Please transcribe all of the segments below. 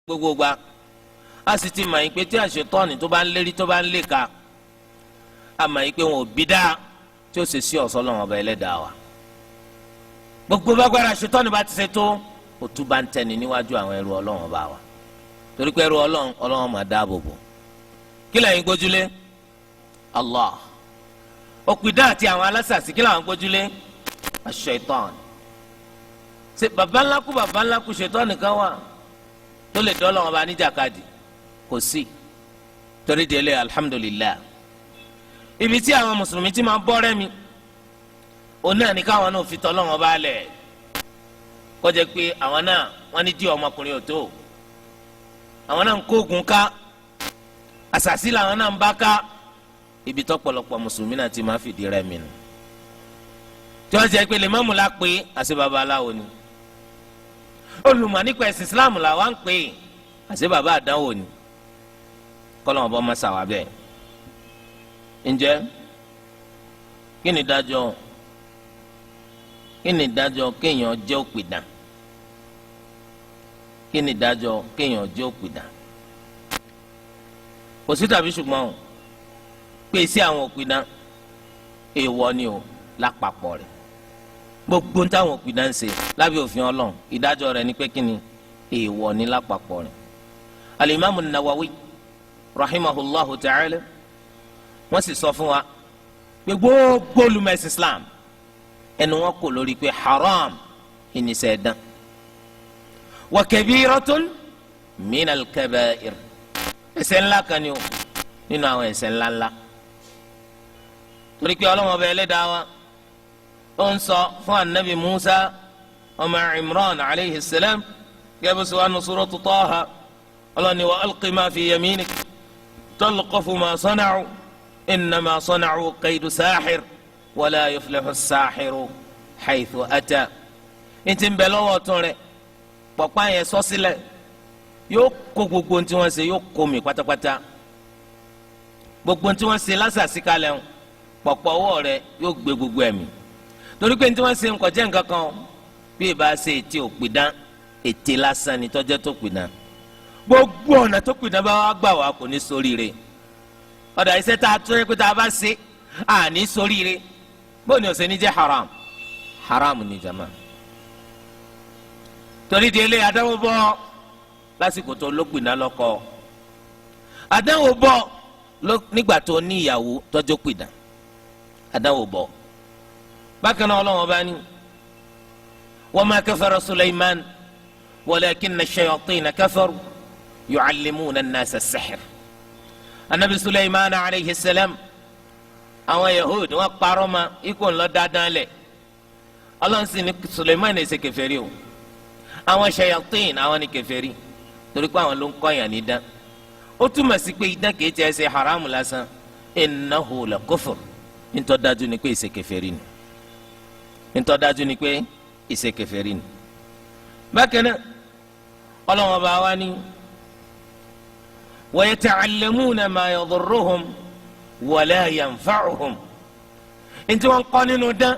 gbogbo gba a sì ti mọ̀ yín pé tí àṣetọ́ni tó bá ń lérí tó bá ń léka a mọ̀ yín pé wọn ò bí dáa tí ó ṣe sí ọ̀sọ́ lọ́wọ́ ọba ẹlẹ́dàá wa gbogbo bágbára àṣetọ́ni bá ti ṣe tó òtún bá ń tẹni níwájú àwọn ẹrú ọlọ́wọ́n bá wa torí pé ẹrú ọlọ́wọ́n máa dáàbò bò kí lẹ́yìn gbójúlé Allah òpìdán àti àwọn alásàsì kí làwọn gbójúlé àṣetọ́ni ṣe baba ńlá kú ṣetọ́ni kan wà tó lè dọ́ lọ́wọ́ bá níjàkadì kò sí torí délé alhamdulillah ibi tí àwọn mùsùlùmí ti máa bọ́ rẹ́mi òun náà ní káwọn náà fi tọ́ lọ́wọ́ bá lẹ̀ kó jẹ́ pé àwọn náà wọ́n ní dí ọmọkùnrin ò tó àwọn náà ń kó ogun ká àṣàsí làwọn náà ń bá ká ibi tó pọ̀lọpọ̀ mùsùlùmí náà ti máa fìdí rẹ́mi nù tí wọ́n jẹ́ pé lè mọ́mú la pé àṣẹ babaláwo ni olùmọ̀ nípa ẹ̀sìn islam là wá ń pè é àṣẹ bàbá àdánwò ni kọ́lọ́mọ̀ bọ́ máa ṣàwà bẹ́ẹ̀. ǹjẹ́ kí ni ìdájọ́ kéèyàn jẹ́ òpìdán kí ni ìdájọ́ kéèyàn jẹ́ òpìdán kò sí tàbí ṣùgbọ́n o pé sí àwọn òpìdán èèwọ̀ ni o lápapọ̀ rẹ̀ gbogbo ń táwọn òpìdán ń ṣe lábẹ́ òfin Ọlọ́run ìdájọ́ rẹ̀ ní pé kí ni èèwọ̀ ní lápapọ̀ rẹ̀. alimami Nawawi rahimahullahu ta'ala wọ́n sì sọ fún wa pé gbogbo olùmọ̀ẹ́sì Islam ẹnu wọn kò lórí pé haram ìníṣẹ́ ẹ̀dán wa kabiratun minal kaba'ir ẹ̀ṣẹ̀ ńlá kan ni o nínú àwọn ẹ̀ṣẹ̀ ńláńlá torí pé Ọlọ́run ọba ẹlẹ́dàá wa ó ń sọ fún anabi Musa ọmọ Imran alayhi salam gẹ́gẹ́ bó ṣe wà ní suratu Taha ọlọ́ni wa alqi ma fi yaminik talqafu ma sana'u innama sana'u kaydu sahir wala yuflihu as-sahiru haythu ata ntí ń bẹ lọ́wọ́ ọ̀tún rẹ̀ pọ̀pá yẹn sọ sílẹ̀ yóò kó gbogbo ntí wọ́n ṣe yóò kó mi pátápátá gbogbo ntí wọ́n ṣe lásàsí kalẹ̀ ń pọ̀pọ̀ ọwọ́ rẹ̀ yóò gbé gbogbo ẹ̀mí torí pé ntí wọ́n ṣe nǹkan jẹ́ nǹkan kan bí ìbá ṣe ètí òpìdán ètè lásán ni tọ́jọ́ tó pìdán gbogbo ọ̀nà tó pìdán bá wà gbà wá kò ní ṣoríire ọ̀dà iṣẹ́ tá a tó yẹ pé tá a bá ṣe àní ṣoríire bó ni ó ṣe ní jẹ́ haram haram ni jama torí di ilé àdánwò bọ́ lásìkò tó ló pìdán lọ́kọ àdánwò bọ́ nígbà tó ní ìyàwó tọ́jọ́ pìdán àdánwò bọ́ bákan náà Ọlọ́run bá ní wa ma kafara Sulaiman walakinna ash-shayatina kafaru yu'allimuna an-nasa as-sihr anabi Sulaiman alayhi salam àwọn Yahud wọ́n parọ́ ma ikú ńlọ dáadáa lẹ̀ Ọlọ́run sì ní Sulaiman ní ṣe kèfèrí o àwọn shayatin àwọn ní kèfèrí torí pé àwọn ló ń kọ́yàn ní idán ó túmọ̀ sí pé idán kìí tẹ́ ẹ ṣe haramu lásán innahu la kufur ntọ́ dájú ni pé ìṣe kèfèrí ni ntọ́ dájú ni pé ìṣe kèfèrí ni bákan náà Ọlọ́run bá wá ní wa yata'allamuna ma yadurruhum wa la yanfa'uhum ntí wọ́n kọ́ nínú dán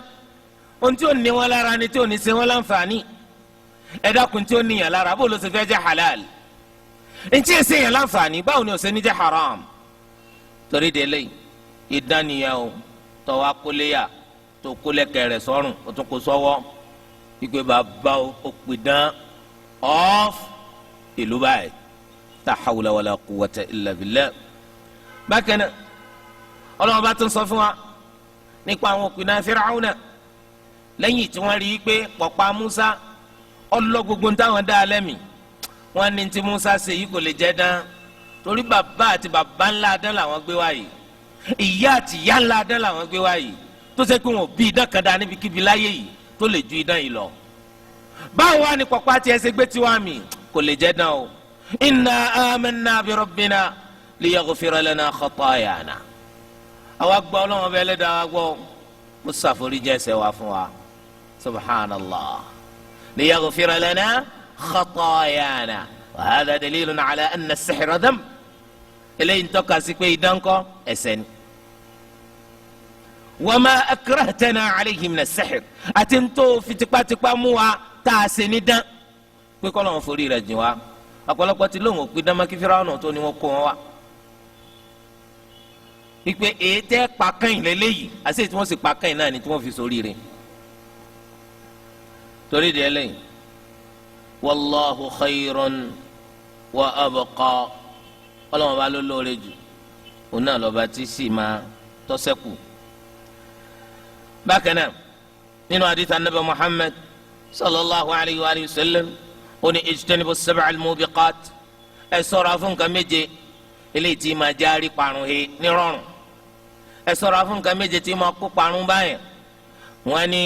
ohun tí ó ní wọn lára ni tí ò ní ṣe wọn láǹfààní ẹ̀dákun tí ó níyàn lára bó ló ṣe fẹ́ jẹ́ halal ntí ẹ̀ ṣe yàn láǹfààní báwo ni ó ṣe ní jẹ́ haram torí délé ìdánìyàwó tọ́wọ́ akóléyà tó kólẹ́kẹ̀ rẹ̀ sọ́rùn ó tún kó sọ́wọ́ ìgbé bàbá òpìdán ọ́f ìlú báyìí tá hawla wala quwwata illa billah. bákan náà Ọlọ́run bá tún sọ fún wa nípa àwọn òpìdán Fir'auna lẹ́yìn tí wọ́n rí i pé pọ̀pá Musa ọlọ́ gbogbo táwọn dá a lẹ́mìí wọ́n ní tí Musa ṣe yìí kò lè jẹ́ dán torí bàbá àti bàbá ńlá dán làwọn gbé wáyé ìyá àti ìyá ńlá dán làwọn gbé wáyé tó ṣe pé wọn ò bí idán kan dá níbikíbi láyé yìí tó lè ju idán yìí lọ. báwo wá ní pọ̀pá tí ẹ ṣe gbé tiwa mi kò lè jẹ́ dán o. inna amanna bi rabbina liyaghfira lana khatayana. àwa gbọ́ ọlọ́wọ́n bẹ́ẹ̀ lẹ́dàá wa gbọ́ kó ṣàforíjì ẹ̀ṣẹ̀ wa fún wa subhanallah liyaghfira lana khatayana wa hadha dalilun ala anna as-sihra dhanb eléyìí ń tọ́ka sí pé idán kọ́ ẹ̀ṣẹ̀ ni. wama akrahtana alayhi min as-sihr àti ntó fi tipátipá mú wa tá a ṣe ní dán pé kọ́ lọ́wọ́ forí rẹ̀ jìn wá ọ̀pọ̀lọpọ̀ ti lóhùn òpin dáná kí Fíráúnà tó ní wọ́n kó wọn wá wípé èyí tẹ́ pàkànyìn lélẹ́yìí àti èyí tí wọ́n sì pàkànyìn náà ni tí wọ́n fi sórí rẹ̀ torí di ẹlẹ́yìn wallahu khayrun wa abqa ọlọ́wọ́n bá ló lóore jù òun náà lọ́ba tí sì máa tọ́sẹ́kù. bákan náà nínú hadith anabi Muhammad sallallahu alayhi wa sallam ó ní ijtanibu as-sab'a al-mubiqat ẹ ṣọ́ra fún nǹkan méje eléyìí tí máa járí parun he nírọ̀rùn ẹ ṣọ́ra fún nǹkan méje tí máa kó parun báyẹn wọ́n ní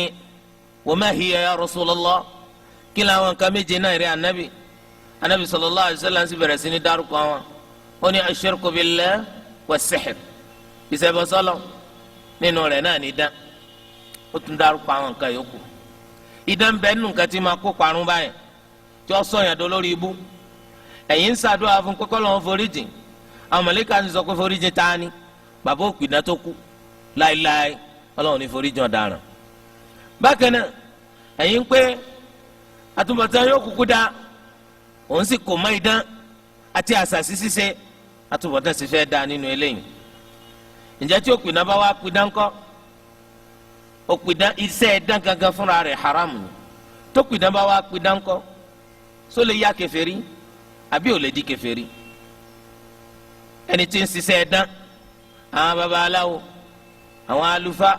wa ma hiya ya Rasulullah kí làwọn nǹkan méje náà rí anabi sallallahu alayhi wa sallam sì bẹ̀rẹ̀ sí ní dárúkọ wọn ó ní ash-shirku billah was-sihr ìṣẹbọsọlọ nínú rẹ̀ náà ní idán ó tún dárúkọ àwọn nǹkan yòókù idán bẹ́ẹ̀ nù nǹkan tí máa kó parun báyẹn tí ó sọyàn dó lórí ibú ẹ̀yin ń ṣàdúrà fún kọ́kọ́ lọ́wọ́ foríjìn àwọn mọ̀lẹ́kà ń sọ pé foríjìn ta ni bàbá òpìdá tó kú láéláé ọlọ́run ní foríjìn ọ̀daràn. bákan náà ẹ̀yin ń pé àtúbọ̀tán yóò kúkú dá òun sì kò mọ́ idán àti àṣàṣì ṣíṣe àtúbọ̀tán sì fẹ́ dá nínú eléyìí. ǹjẹ́ tí òpìdá bá wá pidán ńkọ́ òpìdá iṣẹ́ ẹ̀dán gangan fúnra rẹ̀ haram ni tó pidá bá wá pidán ńkọ́ só lè yá kèfèrí àbí ò lè di kèfèrí ẹni tí ń ṣiṣẹ́ ẹ̀dán àwọn babaláwo àwọn àlùfáà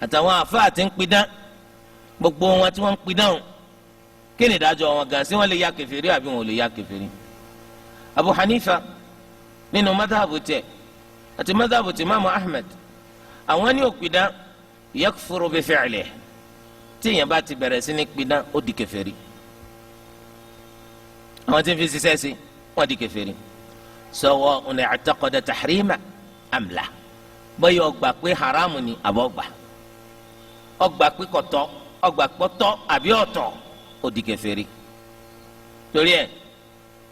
àtàwọn àfáà tí ń pidán gbogbo wọn tí wọ́n ń pidán o kí ni ìdájọ́ wọn gan sí wọ́n lè yá kèfèrí àbí wọn ò lè yá kèfèrí. Abu Hanifa nínú madhabu tẹ̀ àti madhabu tí Imaamu Ahmed àwọn ní òpidán yakfuru bi fi'lihi tí èèyàn bá ti bẹ̀rẹ̀ sí ní pidán ó di kèfèrí àwọn tí ń fi ṣiṣẹ́ sí wọ́n di kèfèrí sawa'un i'taqada tahrima am la bóyá ọgbà pé haramu ni àbọ̀ gbà ọgbà pé kọ̀tọ́ ọgbà pọ̀tọ́ àbí ọ̀tọ̀ ó di kèfèrí torí ẹ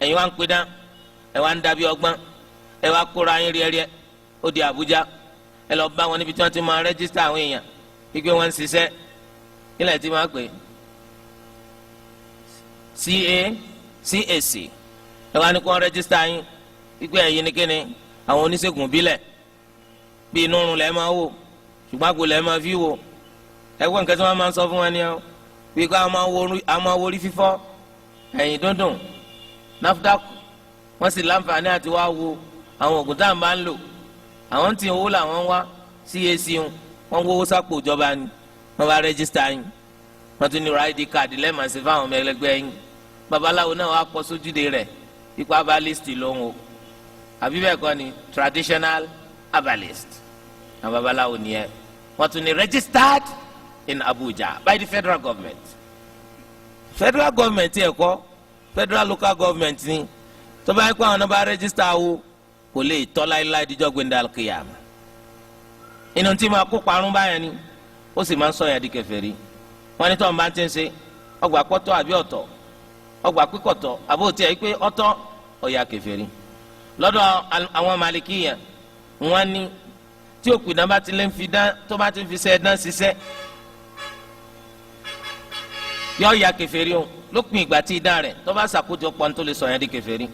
ẹ̀yin wá ń pidán ẹ wá ń dàbí ọgbọ́n ẹ wá kóra yín ríẹ́ríẹ́ ó di Àbújá ẹ lọ bá wọn níbi tí wọ́n ti máa rẹ́jísítà àwọn èèyàn wípé wọ́n ń ṣiṣẹ́ kílẹ̀ tí wọ́n á pè CAC ẹ wá ní kó rẹ́jísítà yín wípé ẹ̀yin ni kíni àwọn oníṣègùn bílẹ̀ bí inú rùn lẹ́ẹ̀ máa wò ṣùgbọ́n àgbo lẹ́ẹ̀ máa fi wò ẹgbẹ́ nǹkan tí wọ́n máa ń sọ fún wọn ni ọ́ bí kò àwọn máa worí fífọ́ ẹ̀yìn dúndùn NAFDAC wọ́n sì láǹfààní àti wá wo àwọn oògùn tá à ń bá ń lò àwọn tí owó làwọn wá CAC wọn wọ́wọ́ sápò ìjọba ni wọ́n bá rẹ́jísítà yín wọ́n tún ní ra ID card lẹ́ẹ̀mọ̀ sí fáwọn ọmọ ẹlẹgbẹ́ yín babaláwo náà wàá kọ́ sójúde rẹ̀ ipò herbalist lòun o àbí bẹ́ẹ̀ kọ́ ni traditional herbalist àwọn babaláwo nìyẹn wọ́n tún ní registered in Abuja by the federal government yẹ kọ́ federal local government ni tó bá yẹ kó àwọn náà bá register wo kò lè tọ́ láéláé díjọ́ gbẹ̀ndé alkiyama inú tí máa kó parun báyẹn ni ó sì máa ń sọyàn di kèfèrí wọ́n ní tó ń bá ti ń ṣe ọgbà pọ́tọ́ àbí ọ̀tọ̀ ọgbà pípọ̀tọ̀ àbó tiẹ̀ yìí pé ọ̀tọ̀ ọ̀yà kèfèrí lọ́dọ̀ àwọn malikiya wọ́n ní tí òpìdán bá ti lè fi dán tó bá ti fi ṣe dán ṣiṣẹ́ yọ ọ̀yà kèfèrí o lópin ìgbà tí idán rẹ̀ tó bá ṣàkójọ pọ́n tó lè sọ̀yàn di kèfèrí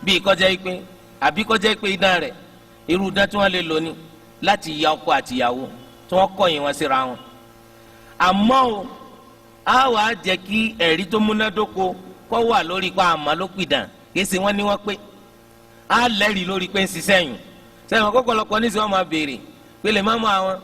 bí kọjá yìí pé àbí kọjá yìí pé idán rẹ̀ irú idán tí wọ́n lè lò ní láti ya ọkọ àtìyàwó tí wọ́n kọ̀yìn wọn síra wọn àmọ́ o a wàá jẹ́ kí ẹ̀rí tó múnádóko kọ́ wà lórí pa àmọ́ ló pìdán kì í ṣe wọ́n ní wọ́n pé a lẹ́rìí lórí pé ń ṣiṣẹ́ yìí sẹ́yìn kọ́kọ́lọ́kọ́ ní sẹ́ wọ́n máa béèrè pé lè má mọ àwọn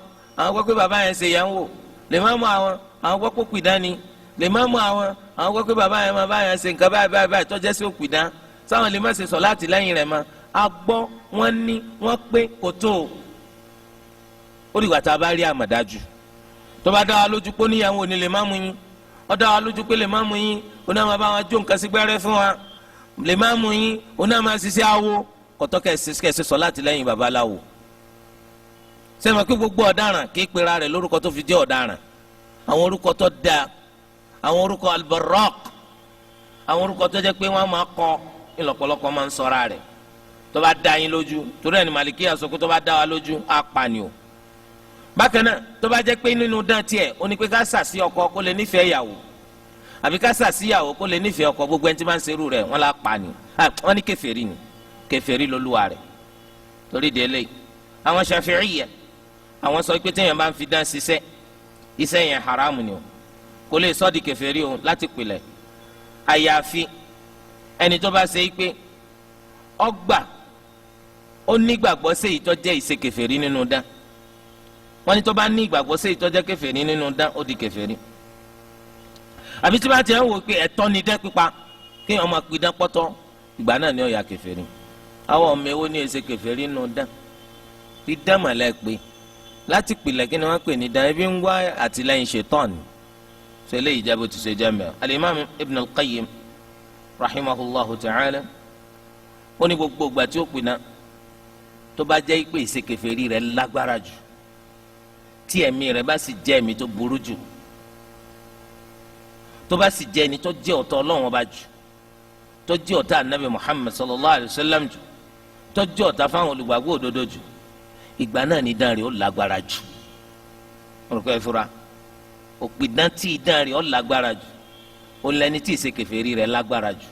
gbọ́ pé bàbá yẹn ṣe yẹn wò lè má mọ àwọn gbọ́ pé pìdán ni lè má mọ àwọn gbọ́ pé bàbá yẹn máa bá yẹn ṣe nǹkan báyìí báyìí tọ́jẹ́ sí òpìdán sáwọn lè má ṣe sọ láti lẹ́yìn rẹ̀ mọ́ a gbọ́ wọ́n ní wọ́n pé kò tó ó dìgbà tá a bá rí àmọ̀dájú tó bá dá wa lójú pé níyàwó ni lè má mú yín ó dá wa lójú pé lè má mú yín ó náà máa bá wọn jó nǹkan sí gbẹ́rẹ́ fún wa lè má mú yín ó náà máa ṣiṣẹ́ awo kọ́tọ́ kẹsì sọ láti lẹ́yìn babaláwo sẹ́mi pé gbogbo ọ̀daràn kì í pera rẹ̀ lórúkọ tó fi jẹ́ ọ̀daràn àwọn orúkọ tó dáa àwọn orúkọ albarraq àwọn orúkọ tó jẹ́ pé wọ́n máa kọ́ ìlọ̀pọ̀lọpọ̀ máa ń sọ́ra rẹ̀ tó bá dá yín lójú torí ẹni màlìkíyà sọ pé tó bá dá wa lójú á pa ni o bákan náà tó bá jẹ́ pé nínú dán tiẹ̀ ó ní pé ká sàsí ọkọ kó lè nífẹ̀ẹ́ ìyàwó àbí ká sàsíyàwó kó lè nífẹ̀ẹ́ ọkọ, gbogbo ẹni tí máa ń serú rẹ̀ wọ́n la pa ni, wọ́n ní kèfèrí ni, kèfèrí lolúwa rẹ̀. torí de eléyìí àwọn Ṣafi'iyya àwọn sọ pé téèyàn bá ń fi dán ṣiṣẹ́ iṣẹ́ yẹn haramu ni o, kò lè sọ́ di kèfèrí o láti pilẹ̀, àyàfi ẹni tó bá ṣe pé ọgbà ó nígbàgbọ́ sí èyí tó jẹ́ ìṣe kèfèrí nínú dán. wọ́n ní tó bá ní ìgbàgbọ́ sí èyí tó jẹ́ kèfèrí nínú dán ó di kèfèrí. àbí tí bá ti ń wò pé ẹ̀tọ́ ni dán pípa kéèyàn máa pidán pọ́tọ́, ìgbà náà ni ó ya kèfèrí. àwọn ọmọ èwo ní èsè kèfèrí nínú dán bí dán mọ̀lẹ́ pé láti pìlẹ̀ kí ni wọ́n pè ní dán, ebi ń wá àtìlẹ́yìn ṣetán ni. ṣe eléyìí jẹ́ bó ti ṣe jẹ́ mẹ́rin. Al-Imam Ibn al-Qayyim rahimahullahu ta'ala ó ní gbogbo ìgbà tí ó pinna tó bá jẹ́ pé ìṣe kèfèrí rẹ̀ lágbára jù, tí ẹ̀mí rẹ̀ bá sì jẹ́ ẹ̀mí tó burú jù, tó bá sì jẹ́ ẹni tó jẹ́ ọ̀tá Ọlọ́run ọba jù, tó jẹ́ ọ̀tá anabi Muhammad sallallahu alayhi wa sallam jù, tó jẹ́ ọ̀tá fáwọn olùgbàgbọ́ òdodo jù, ìgbà náà ni idán rẹ̀ ó lágbára jù. olùkọ́ ẹ fura, òpìdán tí idán rẹ̀ ó lágbára jù, ó lẹ́ni tí ìṣe kèfèrí rẹ̀ lágbára jù,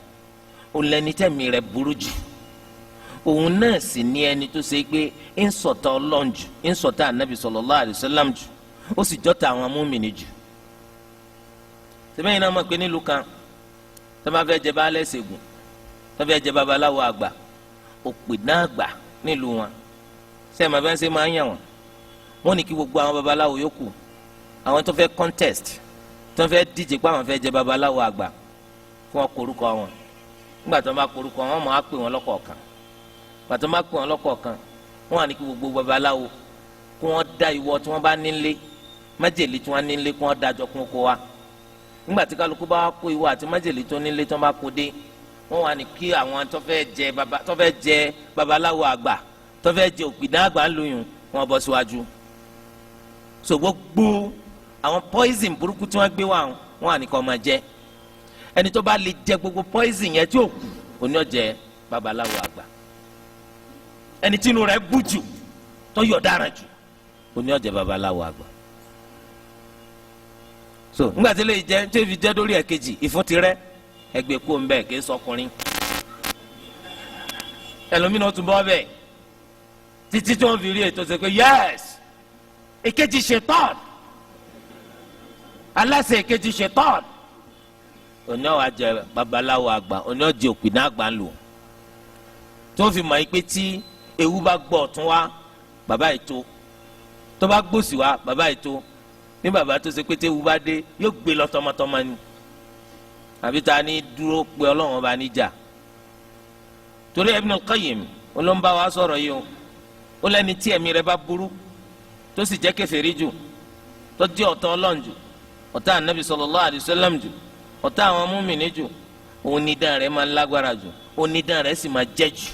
ó lẹ́ni tẹ̀mí rẹ̀ burú jù, òun náà sì ní ẹni tó ṣe pé ń ṣọ̀tá Ọlọ́run jù, ń ṣọ̀tá anabi sallallahu alayhi wa sallam jù, ó sì jọ́ta àwọn múmìnì jù. sẹ́bẹ̀yìn náà mọ̀ pé nílùú kan tó bá fẹ́ jẹ baálẹ̀ ṣègùn, tó fẹ́ jẹ babaláwo àgbà, òpìdán àgbà nílùú wọn, sẹ́ẹ̀mà bẹ́ẹ̀ ṣe máa ń yàn wọ́n. wọ́n ní kí gbogbo àwọn babaláwo yòókù, àwọn tó fẹ́ contest, tó fẹ́ díje pé àwọn fẹ́ jẹ babaláwo àgbà, kí wọ́n korúkọ wọn. nígbà tó bá korúkọ wọn, máa pè wọn lọ́kọ̀ọ̀kan. nígbà tó bá pè wọn lọ́kọ̀ọ̀kan, wọ́n wà ní kí gbogbo babaláwo kí wọ́n dá ìwọ tí wọ́n bá nílé, májèlé tí wọ́n nílé, kí wọ́n dájọ́ kún kó wa. nígbà tí kálukú bá kó ìwọ àti májèlé tó nílé tó bá kó dé, wọ́n wà ní kí àwọn tó fẹ́ jẹ babaláwo àgbà, tó fẹ́ jẹ òpìdán àgbà lóyún, wọ́n bọ́ síwájú. so gbogbo àwọn poison burúkú tí wọ́n gbé wá, wọ́n wà ní kó máa jẹ. ẹni tó bá lè jẹ gbogbo poison yẹn tí ò kù, òní ó jẹ babaláwo àgbà. ẹni tí inú rẹ̀ bú jù, tó yọ̀ dára jù, òní ó jẹ babaláwo àgbà. so ńgbà tí lè jẹ tí èfi jẹ lórí ẹ̀kejì, ìfún ti rẹ ẹgbẹ́ kó ń bẹ̀ kí sọkùnrin, ẹlòmínú tún bọ́ bẹ́ẹ̀ títí tí wọ́n fi rí ètò ṣe pé yẹ́s èkejì ṣetán, aláṣẹ èkejì ṣetán, òní ọ̀ wá jẹ babaláwo àgbà, òní ọ̀ jẹ òpìdán àgbà ń lò. tí wọ́n fi mọ̀ yín pé tí ewu bá gbọ́ ọ̀tún wá, bàbá ètò, tó bá gbòsì wá, bàbá ètò, ní bàbá tó ṣe pé tí ewu bá dé yóò gbé lọ tọmọtọmọ ni, àbí ta ni dúró pé Ọlọ́run ọba níjà. torí Ibn al-Qayyim olóńbá wa sọ̀rọ̀ yìí o, ó lẹ́ni tí ẹ̀mí rẹ̀ bá burú tó sì jẹ́ kèfèrí jù, tó jẹ́ ọ̀tá Ọlọ́run jù, ọ̀tá anabi sallallahu alayhi wa sallam jù, ọ̀tá àwọn múmìnì jù, onídàn rẹ̀ máa lágbára jù, onídàn rẹ̀ sì máa jẹ́ jù,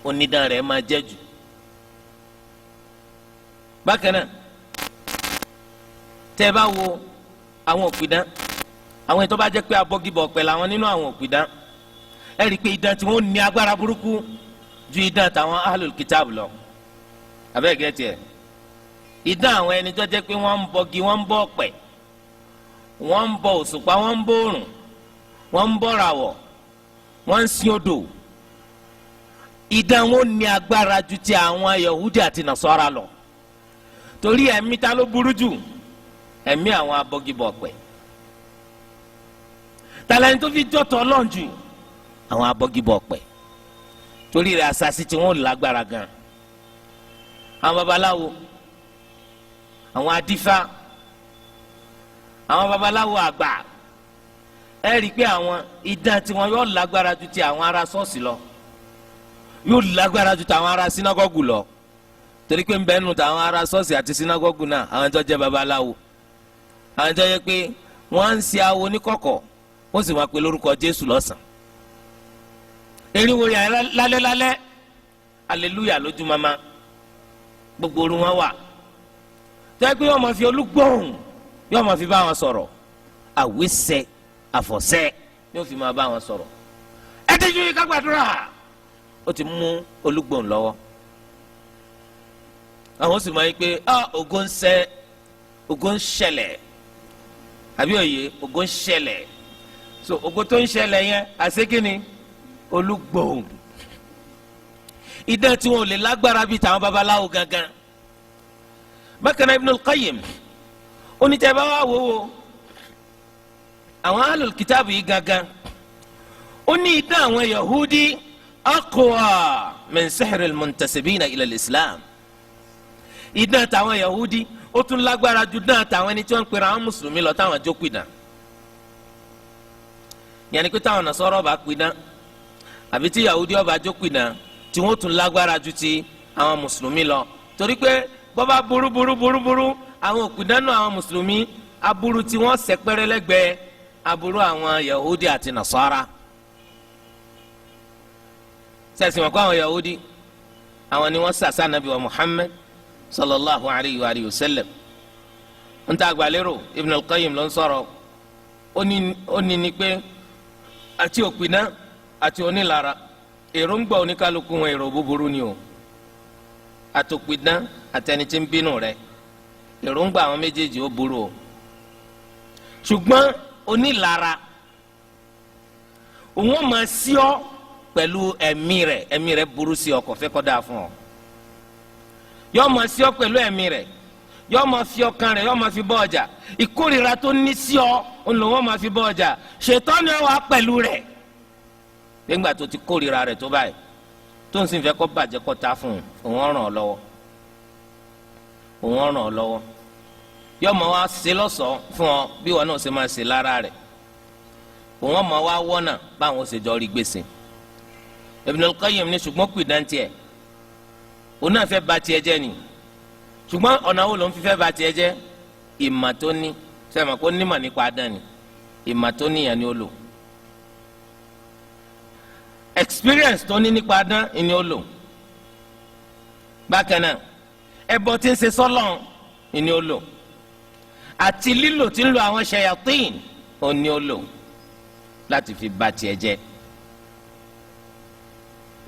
onídàn rẹ̀ máa jẹ́ jù. bákan náà tẹ́ ẹ bá wo àwọn òpìdán, àwọn ètò bá jẹ́ pé abọ́gibọ̀ pẹ̀lú àwọn nínú àwọn òpìdán, ẹ rí i pé idán tí wọ́n ní agbára burúkú ju idán tàwọn ahlul kitab lọ. abẹ́ẹ̀gẹ́ tiẹ̀, idán àwọn ẹni tó jẹ́ pé wọ́n ń bọgi, wọ́n ń bọ ọ̀pẹ̀, wọ́n ń bọ òṣùpá, wọ́n ń bọ òrùn, wọ́n ń bọ ràwọ̀, wọ́n ń sin odò, idán wọn ní agbára ju ti àwọn Yahudi àti Nasara lọ. torí ẹ̀mí ta ló burú jù? ẹ̀mí àwọn abọ́gibọ̀ ọ̀pẹ̀. tàlẹ́ni tó fi jọ́tọ̀ Ọlọ́run jù? àwọn abọ́gibọ̀ ọ̀pẹ̀. torí rẹ̀ àṣàṣì tí wọ́n lágbára gan. àwọn babaláwo, àwọn adífá, àwọn babaláwo àgbà, ẹ rí i pé àwọn idán tí wọn yóò lágbára ju ti àwọn ará ṣọ́ọ̀ṣì lọ, yóò lágbára ju ti àwọn ará sínágọ́gù lọ. torí pé ń bẹ nù tàwọn ará ṣọ́ọ̀ṣì àti sínágọ́gù náà àwọn tó jẹ́ babaláwo, àwọn tó yẹ pé wọ́n ń ṣe awo níkọ̀kọ̀, wọ́n sì máa pe lórúkọ Jésù lọ́sàn. eriwo yà lálẹ́ aleluya lójú mama, gbogbo orun wọn wà. tó yẹ pé yóò máa fi olúgbòhùn, yóò máa fi bá wọn sọ̀rọ̀, àwísẹ́ àfọ̀sẹ́ yóò fi máa bá wọn sọ̀rọ̀. ẹ tẹ́jú yìí ká gbàdúrà, ó ti mú olúgbòhùn lọ́wọ́. àwọn sì máa ń pé ògo ń ṣẹ, ògo ń ṣẹlẹ̀, àbí òye ògo ń ṣẹlẹ̀ so ògo tó ń ṣẹlẹ̀ yẹn àṣekínni olúgbòhùn idán tí wọn ò lè lágbára bíi tàwọn babaláwo gangan. bákan náà Ibn al-Qayyim oníjẹ bá wà wò àwọn alul kitabu yìí gangan ó ní idán àwọn Yahudi aqwa min sihril muntasibina ila al-Islam idán tàwọn Yahudi ó tún lágbára ju dán tàwọn ẹni tí wọ́n ń pera àwọn mùsùlùmí lọ táwọn jókòó idán yẹnni pé táwọn Nasara bá pè dán àbí tí Yahudi ọba jókòó idán tí wọ́n tún lágbára ju ti àwọn mùsùlùmí lọ torí pé bọ́bá burú àwọn òpìdánù àwọn mùsùlùmí aburú tí wọ́n sẹ́pẹ́rẹ́ lẹ́gbẹ̀ẹ́ aburú àwọn Yahudi àti Nasara sẹ́sìn wọn kọ́ àwọn Yahudi àwọn ni wọ́n sàṣà nàbí wa Muhammad sallallahu alayhi wa sallam ń ta àgbàlérò Ibn al-Qayyim ló ń sọ̀rọ̀ ó ní ni pé àti òpìdán àti onílara èròǹgbà oníkálukú wọn èrò búburú ni o àtòpìdán àtẹni tí ń bínú rẹ̀ èròǹgbà àwọn méjèèjì ó burú o ṣùgbọ́n onílara òun máa sí ọ pẹ̀lú ẹ̀mí rẹ̀ burú sí ọ kò fẹ́ kó dáa fún ọ yóò máa sí ọ pẹ̀lú ẹ̀mí rẹ̀ yóò máa fi ọkàn rẹ̀ yóò máa fi bọ́ ọjà ìkórìíra tó ní sí ọ òun lòun máa fi bọ́ ọjà ṣètánì wà pẹ̀lú rẹ̀ nígbà tó ti kórìíra rẹ̀ tó báyìí tó ń sì fẹ́ kó bàjẹ́ kó ta fún un òun ràn ọ́ lọ́wọ́ yóò máa wá ṣe lọ́ṣọ̀ọ́ fún ọ bí wọn náà ṣe máa ṣe lára rẹ̀ òun máa wá wọ́nà báwọn ṣe jọ rí gbèsè Ibn al-Qayyim ní ṣùgbọ́n kù ìdántì ẹ̀ òun náà fẹ́ ba tiẹ̀ jẹ́ ni ṣùgbọ́n ọ̀nà wo ló ń fi fẹ́ ba tiẹ̀ jẹ́ ìmà tó ní sẹ́mi kó nímọ̀ nípa adán ni ìmà tó níyàn ni ó lò experience tó ní nípa adán ni ó lò bákan náà ẹbọ tí ń ṣe sọ́lọ́n ni ó lò àti lílò tí ń lo àwọn ṣayatín ni ó lò láti fi ba tiẹ̀ jẹ́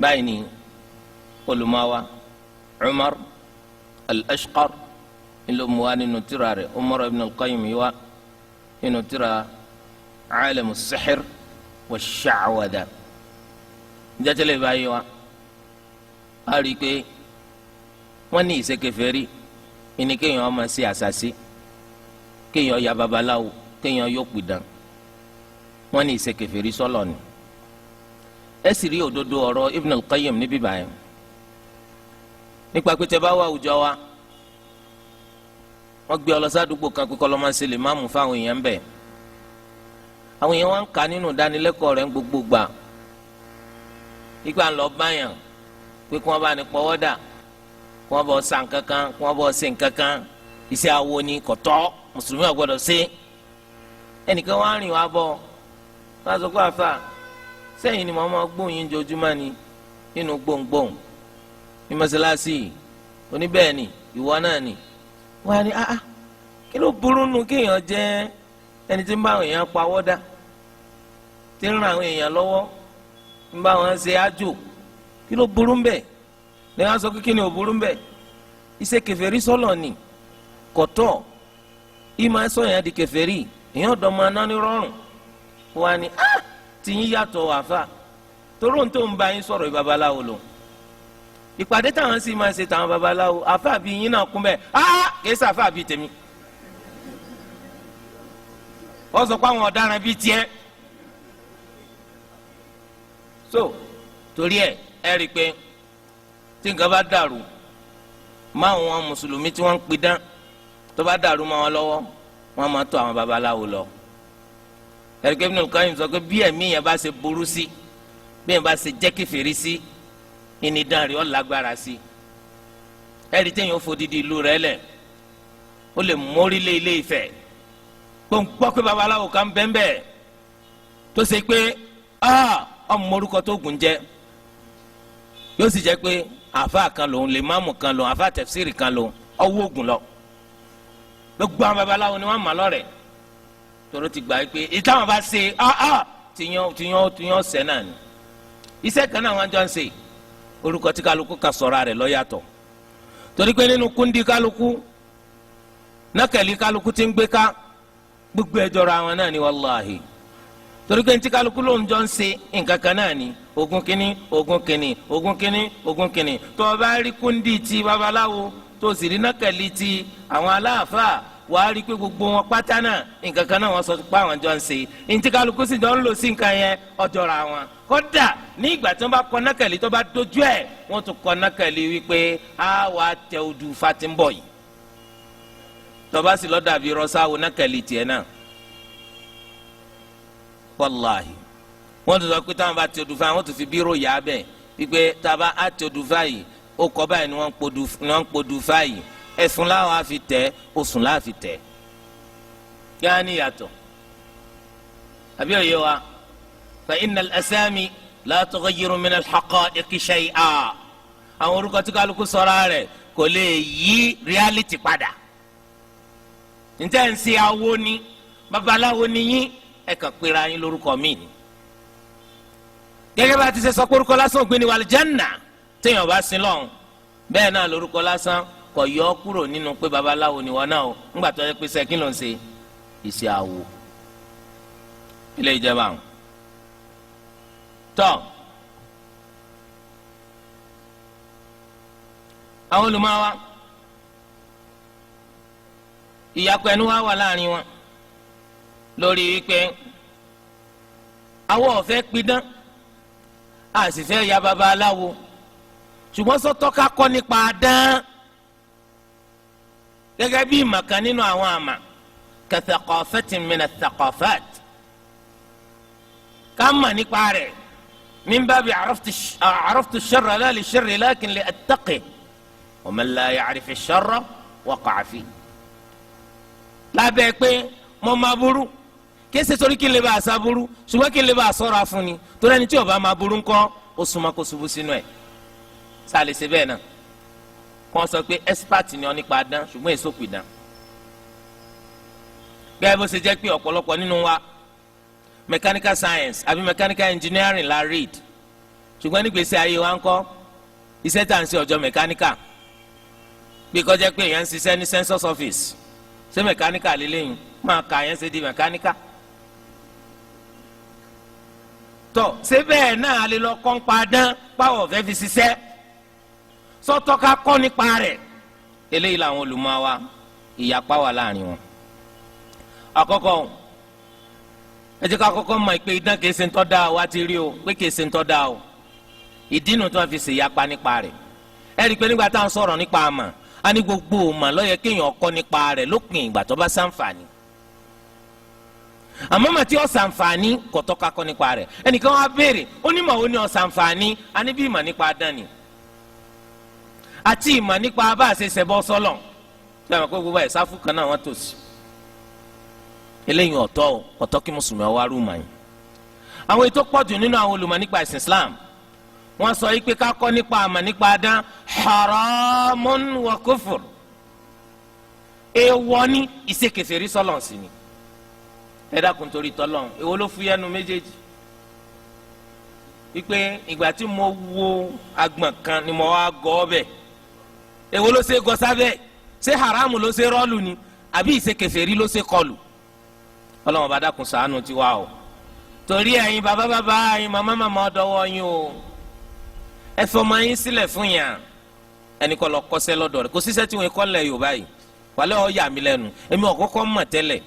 báyìí ni olùmọ̀wá Umar al-Ashqar ńlọmọwá nínú tírà rẹ̀ Umar ibn al-Qayyim yìí wá nínú tírà Alamu as-Sihr wash-Sha'wada njẹ́tẹ́lẹ̀ báyìí wá a rí i pé wọ́n ní ìṣekèfèrí ìní kéèyàn ọmọ sí àṣàṣì kéèyàn ya babaláwo kéèyàn yóò pìdán wọ́n ní ìṣekèfèrí sọ́lọ̀ ni ẹ sì rí òdodo ọ̀rọ̀ Ibn al-Qayyim níbí báyìí nípa pé tẹ́ bá wà àwùjọ wa wọ́n gbé ọlọ́sàdúgbò kan pé kọ́ lọ́ máa ṣe lè má mú fáwọn èèyàn bẹ́ẹ̀ àwọn èèyàn wọn ń kà nínú ìdánilẹ́kọ̀ọ́ rẹ̀ ń gbogbo gbà nígbà ńlọ báyàn pé kí wọ́n bá ní pọ́wọ́ dà kí wọ́n bọ̀ sa nǹkankan kí wọ́n bọ̀ ṣe nǹkankan iṣẹ́ awo ni kò tọ́ mùsùlùmí ò gbọ́dọ̀ ṣe ẹnìkan wọ́n á rìn wá bọ̀ wọ́n á sọ pé àfà sẹ́yìn ni màmá gbóyin jojúmọ́ ni nínú gbòǹgbòǹ ní mọ́sálásí oníbẹ̀ẹ́ ni ìwọ náà ni wọ́n á ní kí ló burú nu kéèyàn jẹ́ ẹni tí ń bá àwọn èèyàn pawọ́ dà tí ń ran àwọn èèyàn lọ́wọ́ ń bá wọn ṣe àjò kí ló burú ń bẹ̀ lẹ́yìn wọn sọ pé kí ni ò burú ń bẹ̀ iṣẹ́ kèfèrí sọ́lọ̀ ni kọ̀tọ́ ìmọ̀ ẹ̀sọ́ yẹn di kèfèrí èèyàn dọ̀mọ aná ní rọrùn wọ́n á ní tí yín yàtọ̀ wàfà toró ń tó ń bá yín sọ̀rọ̀ ìbabaláwo lò ìpàdé táwọn sì máa ṣe táwọn babaláwo àfà bíi yín náà kún bẹ́ẹ̀ kìí ṣàfà bíi tèmi wọ́n sọ pé àwọn ọ̀daràn bíi tiẹ̀ so torí ẹ rí i pé tí nǹkan bá dàrú máa wọn mùsùlùmí tí wọ́n ń pidán tó bá dàrú máa wọn lọ́wọ́ wọ́n máa tó àwọn babaláwo lọ ẹ̀rí pé Ibn al-Qayyim sọ pé bí ẹ̀mí yẹn bá ṣe burú sí bí yẹn bá ṣe jẹ́ kèfèrí sí ìnidán rẹ̀ ó lágbára sí ẹ̀rí téèyàn ó fòdìdí ìlú rẹ̀ lẹ̀ ó lè mórí lé Ilé Ifẹ̀ gbọ́ pé babaláwo kan bẹ́ẹ̀ tó ṣe pé ọmọ orúkọ tó gùn jẹ yóò sì jẹ́ pé àfa kan lòun lè máàmù kan lòun àfa tẹfsiri kan lòun ọwọ́ ògùn lọ gbogbo àwọn babaláwo ni wọ́n mà lọ́rẹ̀ tóró ti gbà pé ìtàwọn bá ṣe tìyàn sẹ́ náà ni iṣẹ́ kan náà wọ́n jọ ń ṣe orúkọ tí kálukú ka sọ̀rọ̀ rẹ̀ lọ́yàtọ̀ torí pé nínú kúndí kálukú nákẹ́lí kálukú ti ń gbé ká gbogbo ẹjọra àwọn náà ni wàláhì torí pé ntí kálukú ló ń jọ ń ṣe nǹkan kan náà ni ogun kínní ogun kínní ogun kínní ogun kínní tó o bá rí kúndì ti babaláwo tó o sì rí nákàlí ti àwọn aláàfáà wàá rí i pé gbogbo wọn pátá náà nǹkan kan náà wọ́n sọ pé àwọn jọ ń ṣe ntí kálukú sì jọ ń lò sí nǹkan yẹn ọjọra wọn kódà ní ìgbà tí wọ́n bá kọ nákàlí tó bá dojú ẹ̀ wọ́n tún kọ nákàlí wípé a wà á tẹ odù fatimbo yìí tó bá sì lọ dàbí rọsáwó nákàlí tiẹ̀ náà wàláhì wọ́n tún sọ pé táwọn bá tẹ odù fáyì wọ́n tún fi bírò yá bẹ́ẹ̀ wípé tábà á tẹ odù fáyì ó kọ báyìí ni wọ́n ń podù fáyì ẹ̀sùn láwọn á fi tẹ̀ oṣùn láà fi tẹ̀ kí á ní yàtọ̀ àbí òye wa fa innal asami la tughayyiru min al-haqa'iqi shay'a àwọn orúkọ tí kálukú sọ̀rọ̀ rẹ̀ kò lè yí reality padà ntẹ́ ń ṣe awo ni babaláwo ni yín ẹ kàn pera yín lórúkọ míì ni gẹ́gẹ́ bá ti ṣe sọ pé orúkọ lásán ògbéni wà lìjánà téèyàn bá sin lọ́hùn bẹ́ẹ̀ náà lórúkọ lásán kò yọ ọ́ kúrò nínú pé babaláwo ni wọn náà o ńgbà tó yẹ pé sẹ́kí ló ń ṣe iṣẹ́ awo ilé ìjẹba àwọn tọ́ àwọn olùmọ̀wá ìyàpọ̀ ẹnu wa wà láàrin wọn lórí wípé àwọn ò fẹ́ pidán a sì fẹ́ ya babaláwo ṣùgbọ́n sọ́tọ́ ká kọ́ nípa dán gẹ́gẹ́ bí ìmọ̀kan nínú àwọn àmà ka thaqafatin min ath-thaqafat ká mọ̀ nípa rẹ̀ min babi araftu ash-sharra la lish-sharri lakin li attaqi wa man la ya'rif ash-sharra waqa'a fi. lábẹ́ pé mo máa burú kí ẹsẹ̀ torí kí n lè bá aṣá burú ṣùgbọ́n kí n lè bá aṣọ́ra fún ni torí ẹni tí ó bá máa burú ńkọ́ ó súnmọ́ kó ṣubú sínú ẹ̀ sáà lè ṣe bẹ́ẹ̀ náà kọ́ sọ pé expert ni ọ nípa dán ṣùgbọ́n èso pè dán gẹ́gẹ́ bó ṣe jẹ́ pé ọ̀pọ̀lọpọ̀ nínú wa mechanical science àbí mechanical engineering la read ṣùgbọ́n nígbèsè ayé wa ńkọ́ iṣẹ́ tà ń ṣe ọjọ́ mechanical bí kò jẹ́ pé èèyàn ń ṣiṣẹ́ ní census office ṣé mechanical lélẹ́yìn máa ka yẹn ṣe di mechanical tó ṣé bẹ́ẹ̀ náà a lè lọ kọ́ ń pa dán báwo fẹ́ fi ṣiṣẹ́ sọ́tọ́ ká kọ́ nípa rẹ̀ eléyìí làwọn olùmọ̀ wa ìyapa wà láàrin wọn. àkọ́kọ́ ẹ jẹ́ ká kọ́kọ́ mọ̀ pé idán kìí ṣe ń tọ́ da wa ti rí o pé kìí ṣe ń tọ́ da o ìdí nu tí wọ́n fi ṣe ìyapa nípa rẹ̀ ẹ rí i pé nígbà tá à ń sọ̀rọ̀ nípa àmà a ní gbogbo òmà ló yẹ kéèyàn kọ́ nípa rẹ̀ lópin ìgbà tó bá ṣàǹfààní àmọ́ màtí ó ṣàǹfààní kò tọ́ ká kọ́ nípa rẹ̀ ẹnìkan wá béèrè ó ní màá ó ní ó ṣàǹfààní a ní bí ìmọ̀ nípa dán ni àti ìmọ̀ nípa bá a ṣe ṣẹbọ sọ́lọ̀ tí a mọ̀ pé gbogbo ẹ̀ sáfù kan náà wọ́n tò sí eléyìí ọ̀tọ̀ kí mùsùlùmí ọwọ́ arúmọ̀ yìí àwọn ètò pọ̀jù nínú àwọn olùmọ̀ nípa ìsìn Islam wọ́n sọ yìí pé ká kọ́ nípa àmọ̀ nípa dán haramun wa kufur èèwọ̀ ní ìṣekèfèrí sọ́lọ̀ sí ni ẹ dákun torí tọ́lọ̀ èwo ló fúyẹ́ nu méjèèjì wípé ìgbà tí mo wo agbọ̀n kan ni mo wá gọ́ ọbẹ̀ èwo ló ṣe gọ sábẹ́ ṣé haramu ló ṣe rọ́ọ̀lù ni àbí ìṣekèfèrí ló ṣe kọlù ọlọ́wọ́n bá dákun ṣàánú tiwa o torí ẹ̀yin bàbá ẹ̀yin màmá ọ̀dọ́wọ́ yín o ẹ fọmọ yín sílẹ̀ fún yàn ẹnì kan lọ kọ́ṣẹ́ lọ́dọ̀ rẹ̀ kò síṣẹ́ tí wọ́n kọ́ lẹ̀ Yorùbá yìí wàlẹ́ ọ̀ yà mí lẹ́nu èmi ọ̀kọ́kọ́ mọ̀ tẹ́lẹ̀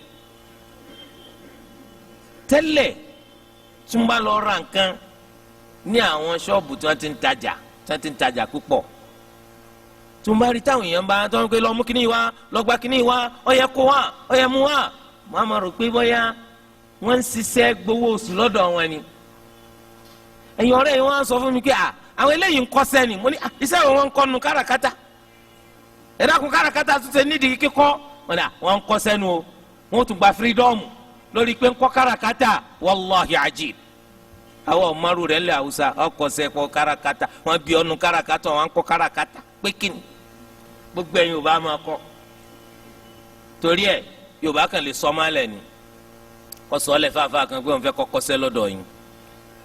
tí mo bá lọ ra nǹkan ní àwọn ṣọ́ọ̀bù tí wọ́n ti ń tajà púpọ̀ tí mo bá rí táwọn èèyàn bá tó ń pè lọ mú kíní wá lọ gba kíní wá ó yẹ kó wá ó yẹ mú wá mo á máa rò pé bóyá wọ́n ń ṣiṣẹ́ gbowó oṣù lọ́dọ̀ wọn ni ẹ̀yin ọ̀rẹ́ yìí wọ́n á sọ fún mi pé àwọn eléyìí ń kọ́ṣẹ́ ni mo ní iṣẹ́ wọn ń kọ́ nu káràkátà ẹ dákun káràkátà tún ṣe nídìí kíkọ́ wọn ń kọ́ṣẹ́ nu o wọ́n tún gba fírídọ́ọ̀mù lórí pé ń kọ́ káràkátà wàláhi àjìb àwọn ọmọọrù rẹ̀ lẹ̀ Haúsá ọkọ̀ṣẹ́ kọ́ káràkátà wọ́n bí ọnu káràkátà wọn kọ́ káràkátà pé kíni gbogbo ẹ̀yin Yorùbá máa kọ́ torí ẹ̀ Yorùbá kan lè sọ́mọ́ alẹ̀ ni kọ́ sọ́ lẹ̀ fáfá kan pé wọ́n fẹ́ kọ́kọ́ sẹ́ lọ́dọ̀ yín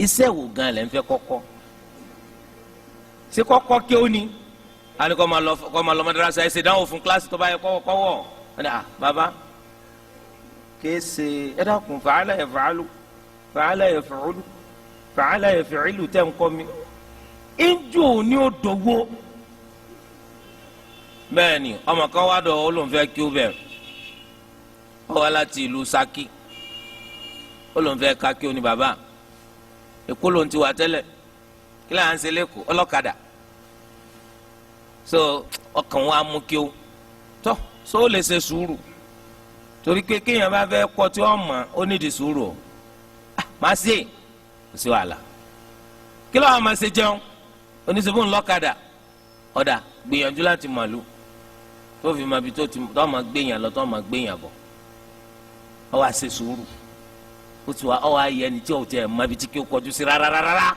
iṣẹ́ wo gan lẹ́ ń fẹ́ kọ́kọ́ ṣé kọ́kọ́ kí ó ní àní kọ́ máa lọ madrasa ẹ̀sẹ̀ dáhùn fún kíláàsì tó bá yẹ kọ́wọ́ bàbá kéésì ẹ dákun fàálà yaf'alu fàálà yaf'ulu fàálà yaf'ilu tẹ̀ ń kọ́ mi ìjọ ni ó dọ̀wọ́ bẹ́ẹ̀ ni ọmọ kan wá dọ̀ ó lóun fẹ́ kí ó bẹ̀rẹ̀ ó wá láti ìlú Ṣakí ó lóun fẹ́ ká kí ó ní bàbá Èkó lóun ti wà tẹ́lẹ̀ kí láà ń ṣe lẹ́kọ̀ọ́ ọlọ́kadà so ọkàn wa mú kí ó tọ́ so ó lè ṣe sùúrù torí pé kéèyàn bá fẹ́ kọ́ tí wọ́n mọ̀ ó nídìí sùúrù o má ṣe kò sí wàhálà kí ló wà máa ṣe jẹun oníṣègùn ńlọ́kadà ọ̀dà gbìyànjú láti màlúù tó fi máa bi tó máa gbéyàn lọ tó máa gbéyàn bọ̀ ọ wá ṣe sùúrù ó ti wá ọ wá yẹ ẹni tí ò tẹ máa bi tí kí ó kọjú sí rárá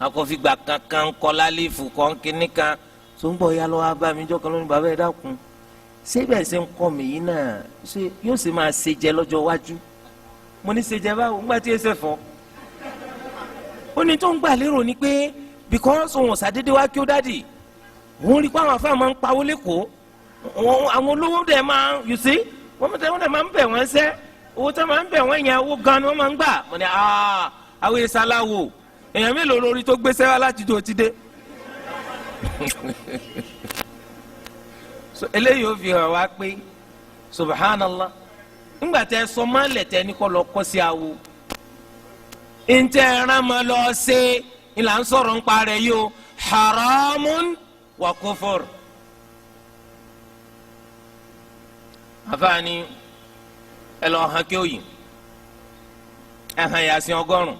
akọfígbà kankan kọlá lífù kan kínní kan tó ń bọ̀ ya lọ́wọ́ abámijọ́ kan lónìí bàbá ẹ̀ dákun síbẹ̀ ṣe ń kọ́ mi yìí náà ṣé yóò sì máa ṣe jẹ lọ́jọ́ iwájú mo ní ṣe jẹ báwo ńgbà tí ẹ ṣe fọ́ ó ní tó ń gbà lérò ni pé because òun ṣàdédé wá kí ó dádì òun rí i pé àwọn afẹ́ máa ń pawó lẹ́kọ̀ọ́ àwọn olówó dẹ̀ máa you see wọ́n dẹ̀ máa ń bẹ̀ wọ́n ṣẹ́ owó tó máa ń bẹ̀ wọ́n yẹn owó gan ni wọ́n máa ń gbà mo ní àwọn èsì aláwo èèyàn mélòó lórí tó gbéṣẹ́ wá láti tó ti dé so eléyìí ó fi hàn wá pé subhanallah ńgbà tẹ sọ máa lẹ̀ tẹ ní kọ́ lọ kọ́ sí awo ntẹ ẹran máa lọ ṣe ìlà ń sọ̀rọ̀ ń parẹ́ yìí o haramun wa kufur. àfààní ẹ lọ hàn kí ó yìí ẹ hàn Yasin 100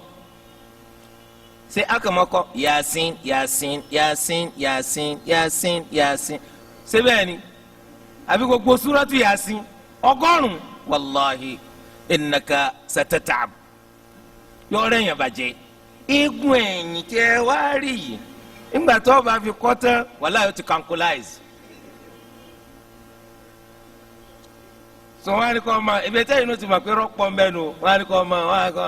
ṣé akọ̀mọ́kọ́ Yasin Yasin Yasin Yasin Yasin Yasin ṣé bẹ́ẹ̀ ni àbí gbogbo súrọ́tù Yasin 100 wàláhi innaka satatab yọrọ yẹn bàjẹ́ eegun ẹ̀yìn tẹ wá rí yìí nígbà tó o bá fi kọ́ tán wàláhi o ti kankulize. sọ wọn á ní kọ́ ọ ma ebi ẹtẹ́ yìí ló ti mọ̀ pé rọ́pọ̀ mẹ́nu wọn á ní kọ́ ọ ma wọn á kọ́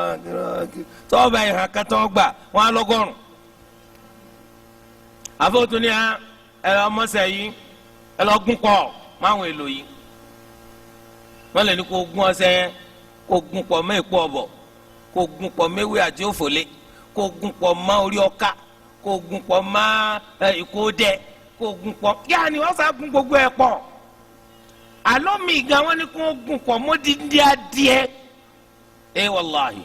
tọ́ ọ bá yìí hàn kátó gbà wọn á lọ́gọ́rùn. àfọwọ́tò ni ẹ lọ mọ́sẹ̀ yìí ẹ lọ gún pọ̀ máwọn èlò yìí wọ́n lè ní kó gún ọṣẹ yẹn kó gún pọ̀ mọ́ èpo ọ̀bọ̀ kó gún pọ̀ mẹ́wé àti òfòlé kó gún pọ̀ mọ́ orí ọkà kó gún pọ̀ mọ́ ìkódẹ kó gún pọ̀ yáà ni wọ́n sá gún gbogbo ẹ̀ pọ̀ àlọ́ mi gan wọ́n ní kó gún pọ̀ mọ́ dídí adìẹ wàláhì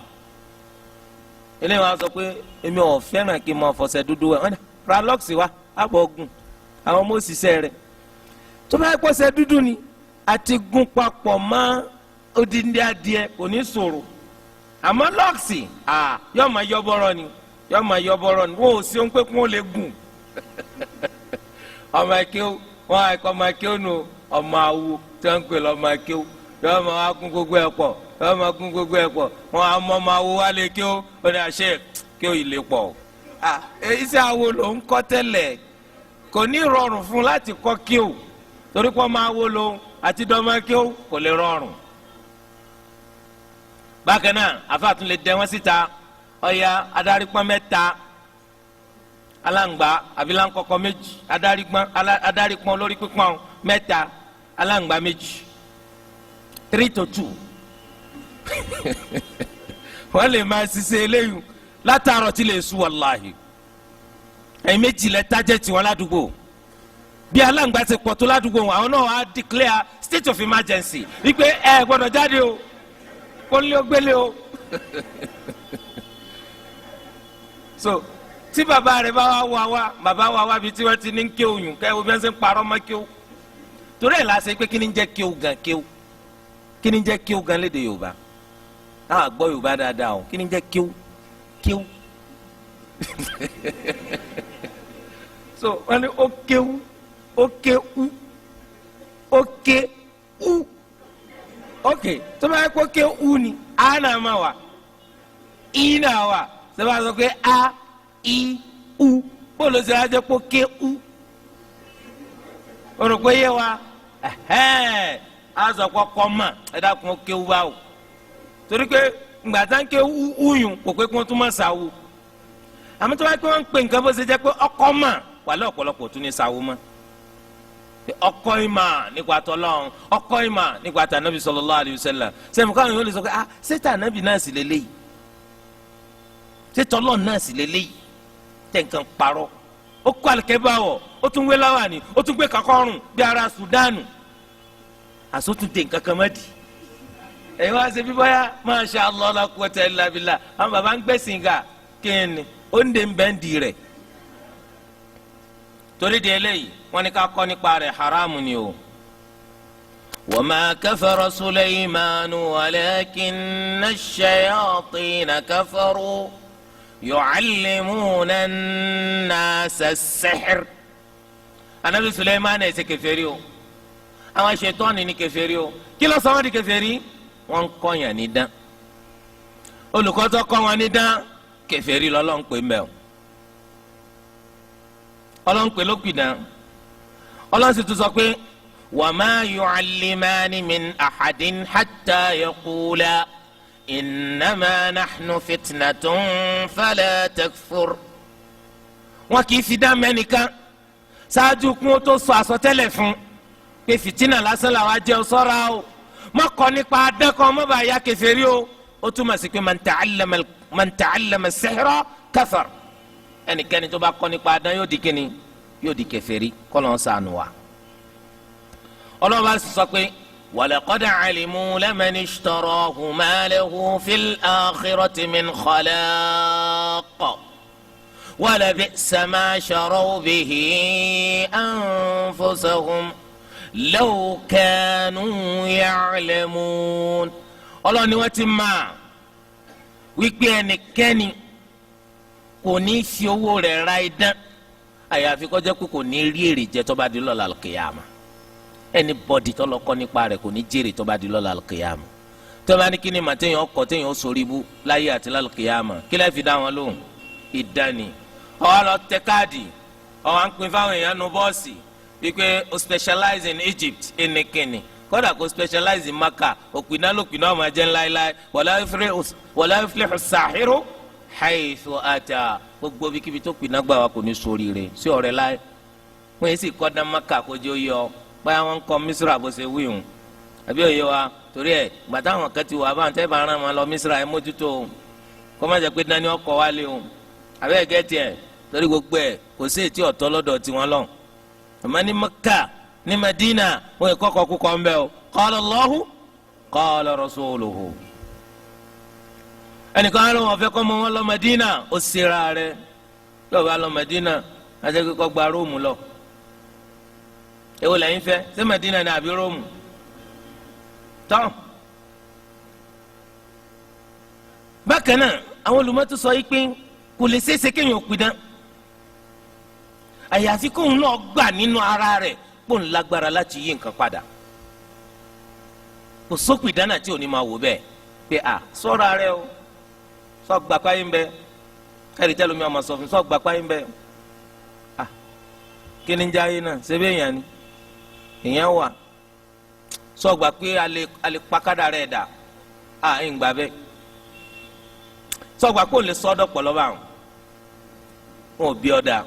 eléyìí wọ́n sọ pé èmi ò fẹ́ràn kí n máa fọṣẹ dúdú wẹ̀ wọ́n ní pralox wa àbọ̀ gùn àwọn ọmọ òṣìṣẹ́ rẹ̀ tó bá yẹ pọ̀ṣẹ dúdú ni àti gún papọ̀ mọ́ odindi adìẹ kò ní ṣòro àmọ́ lọ́ọ̀sì yóò máa yọ bọ́rọ̀ ni yóò máa yọ bọ́rọ̀ ni wọ́n ò sí ohun pé kí wọ́n lè gùn ọmọ akéwò wọ́n àìkọ́ ọmọ akéwò nù ọmọ awo tí wọ́n ń pè lọ́mọ akéwò yóò máa gún gbogbo ẹ̀ pọ̀ yóò máa gún gbogbo ẹ̀ pọ̀ wọ́n á mọ ọmọ awo wá lè kéwò ó ní àṣẹ kéwò yìí lè pọ̀ iṣẹ́ awo ló ń kọ́ tẹ́lẹ̀ kò ní rọrùn fún láti kọ́ kéwò torí pé ọmọ awo lòun àti dọ́mọ kéwò kò lè rọrùn. bákan náà àfàtún lè dẹ wọn síta ọ̀ya adarípọn mẹ́ta aláǹgbá abiláǹkọ̀kọ̀ méjì adarípọn lórí pípọ́n mẹ́ta aláǹgbá méjì 3-2 wọ́n lè máa ṣiṣẹ́ eléyìí látàárọ̀ tí lè sùn wàláhì ẹ̀yin méjì lẹ tájẹ́ tiwọn ládùúgbò bí aláǹgbá ti pọ̀ tó ládùúgbò wọn àwọn náà á declare state of emergency wípé ẹ gbọ́dọ̀ jáde o kólé ó gbélé o so tí bàbá rẹ bá wá bàbá wá bí tí wọ́n ti ní kéwù yùn kẹ́wù bí wọ́n ṣe ń parọ́ mọ́ kéwù torí ẹ̀ láṣẹ pé kí ni ń jẹ́ kéwù gan kéwù kí ni ń jẹ́ kéwù gan lédè Yorùbá táwọn àgbọ̀ Yorùbá dáadáa o kí ni ń jẹ́ kéwù kéwù so wọ́n ní ó kéwù ó kéwù ó kéwù ok tó bá yẹ kó kéwù ni a náà ma wà i náà wà tó bá sọ pé a i u bóòlù sí ajẹ́ kó kéwù o rò pé yé wa a sọ kọ́ kọ́ mà ẹ dákun ó kéwù báwò torí pé ngbàtà ń kéwù uyùn kò pé kí wọ́n tún máa sáwù àmọ́ tó bá yẹ kó wọ́n ń pè nǹkan bó ṣe jẹ́ pé ọkọ́ mà wàlẹ́ ọ̀pọ̀lọpọ̀ tún ní sáwù mọ́ ọkọ ìmà nípa tọlọ́run ọkọ ìmà nípa tànàbí sallallahu alayhi wa sallam sẹ́mi káwọn yóò lè sọ pé ṣé tànàbí náà sì lélẹ́yìí ṣé tọlọ́run náà sì lélẹ́yìí tẹ̀ nǹkan parọ́ ó kó àlùkẹ́bà wọ̀ ó tún wé láwàní ó tún gbé kakọ́rùn bí ara Sudanu àsótúndé nǹkan kan má di ẹ̀yin wá ṣe bí bọ́yá masha Allah la quwwata illa billah àwọn baba ń gbẹ̀sìn ga kíni ó ń dè ń bẹ́ ń di rẹ̀ torí di eléyìí wọ́n ní ká kọ́ nípa rẹ̀ haramu ni o. wa ma kafara Sulaymanu walakinna ash-shayatina kafaru yu'allimuna an-nasa as-sihr. anabi Sulaymanu ẹ̀ ṣe kèfèrí o àwọn ṣètọ́ni ní kèfèrí o kí ló sọ wọ́n di kèfèrí wọ́n ń kọ́yàn ní dán olùkọ́ tó kọ́ wọn ní dán kèfèrí lọ́lọ́ ń pè mẹ́ o ọlọ́n pè ló pì dán ọlọ́n sì tún sọ pé wa ma yu'allimani min ahadin hatta yaqula innama nahnu fitnatun fala takfur. wọn kì í fi dán mẹ́nìkan ṣáájú kún ó tó sọ àsọtẹ́lẹ̀ fún pé fìtínà lásán làwọn ajẹ́ ọ sọ́ra o má kọ́ nípa adẹ́kọ̀ má bàa ya kèfèrí o ó túmọ̀ sí pé man ta'allama as-sihra kafar ẹnikẹ́ni tó bá kọ́ nípa adán yóò di kíni yóò di kèfèrí kọ́ lọ́n sànù wa. ọlọ́ba sọ pé walaqad alimu laman ishtarahu ma lahu fil akhirati min khalaq wala bi'sa ma sharaw bihi anfusahum law kanu ya'lamun. ọlọ́run ni wọ́n ti máa wípé ẹnikẹ́ni kò ní fi owó rẹ̀ ra idán àyàfi kó jẹ́ pé kò ní rí èrè jẹ tó bá di lọ́la al-qiyama. anybody tó lọ kọ́ nípa rẹ̀ kò ní jèrè tó bá di lọ́la al-qiyama. tó bá ní kí ni mà téèyàn ọkọ̀ téèyàn sórí ibú láyé àti al-qiyama kí lẹ́ẹ̀ fi dá wọn lóhùn ìdání. ọwọ́ lọ tẹ káàdì ọwọ́ à ń pín fáwọn èèyàn nu bọ́ọ̀sì wípé o specialize in Egypt ẹnìkìnnì kódà kó specialize in Maka òpinna lópinna ọmọ ẹjẹ ńláńlá wala yuflihu as-sahiru haythu ata gbogbo bíkíbi tó pinna gbà wá kò ní ṣoríire sí ọ̀rẹ́ láyé wọn yìí sì kọ́dá Maka kó jẹ́ oyè ọ báyà wọn kọ́ Misra bó ṣe wíwùn àbí òye wa torí ẹ gbàtà àwọn kan ti wà bá àwọn tẹ́ bá ara wọn lọ Misra ẹ mójútó kó má jẹ́ pé dání ọkọ̀ wálé o àbẹ́ ẹ̀ gẹ́tì ẹ̀ torí gbogbo ẹ̀ kò sí ètí ọ̀tọ̀ lọ́dọ̀ tiwọn lọ àmọ́ ní Maka ní Madina wọn yìí kọ́kọ́ kú kọ́ ń bẹ́ o qala Allahu qala rasuluhu ẹnìkan á lọ wọn fẹ́ kọ́ mọ wọn lọ Madina ó sera rẹ̀ yóò bá lọ Madina àti kíkọ́ gba Róòmù lọ èwo lẹ́yìn fẹ́ ṣé Madina ni àbí Róòmù tán. bákan náà àwọn olùmọ̀tò sọ yìí pé kò lè ṣeéṣe kéèyàn pidán àyàfi kóun náà gbà nínú ara rẹ̀ kó ń lágbára láti yí nǹkan padà kò sópin dáná tí ò ní máa wò bẹ́ẹ̀ pé sọ́ra rẹ o sọ gbà páyé ń bẹ ẹ̀rí tẹ́lu mi ọmọ sọ fún sọ gbà páyé ń bẹ kí ni ń jáyé náà ṣé bẹ́ẹ̀ yẹn ni èèyàn wà sọ gbà pé alẹ́ pàkádà rẹ̀ dà ń gbà bẹ́ẹ̀ sọ gbà pé òun lè sọ ọ́dọ̀ pọ̀ lọ́ba àwọn wọn ò bí ọ́dà.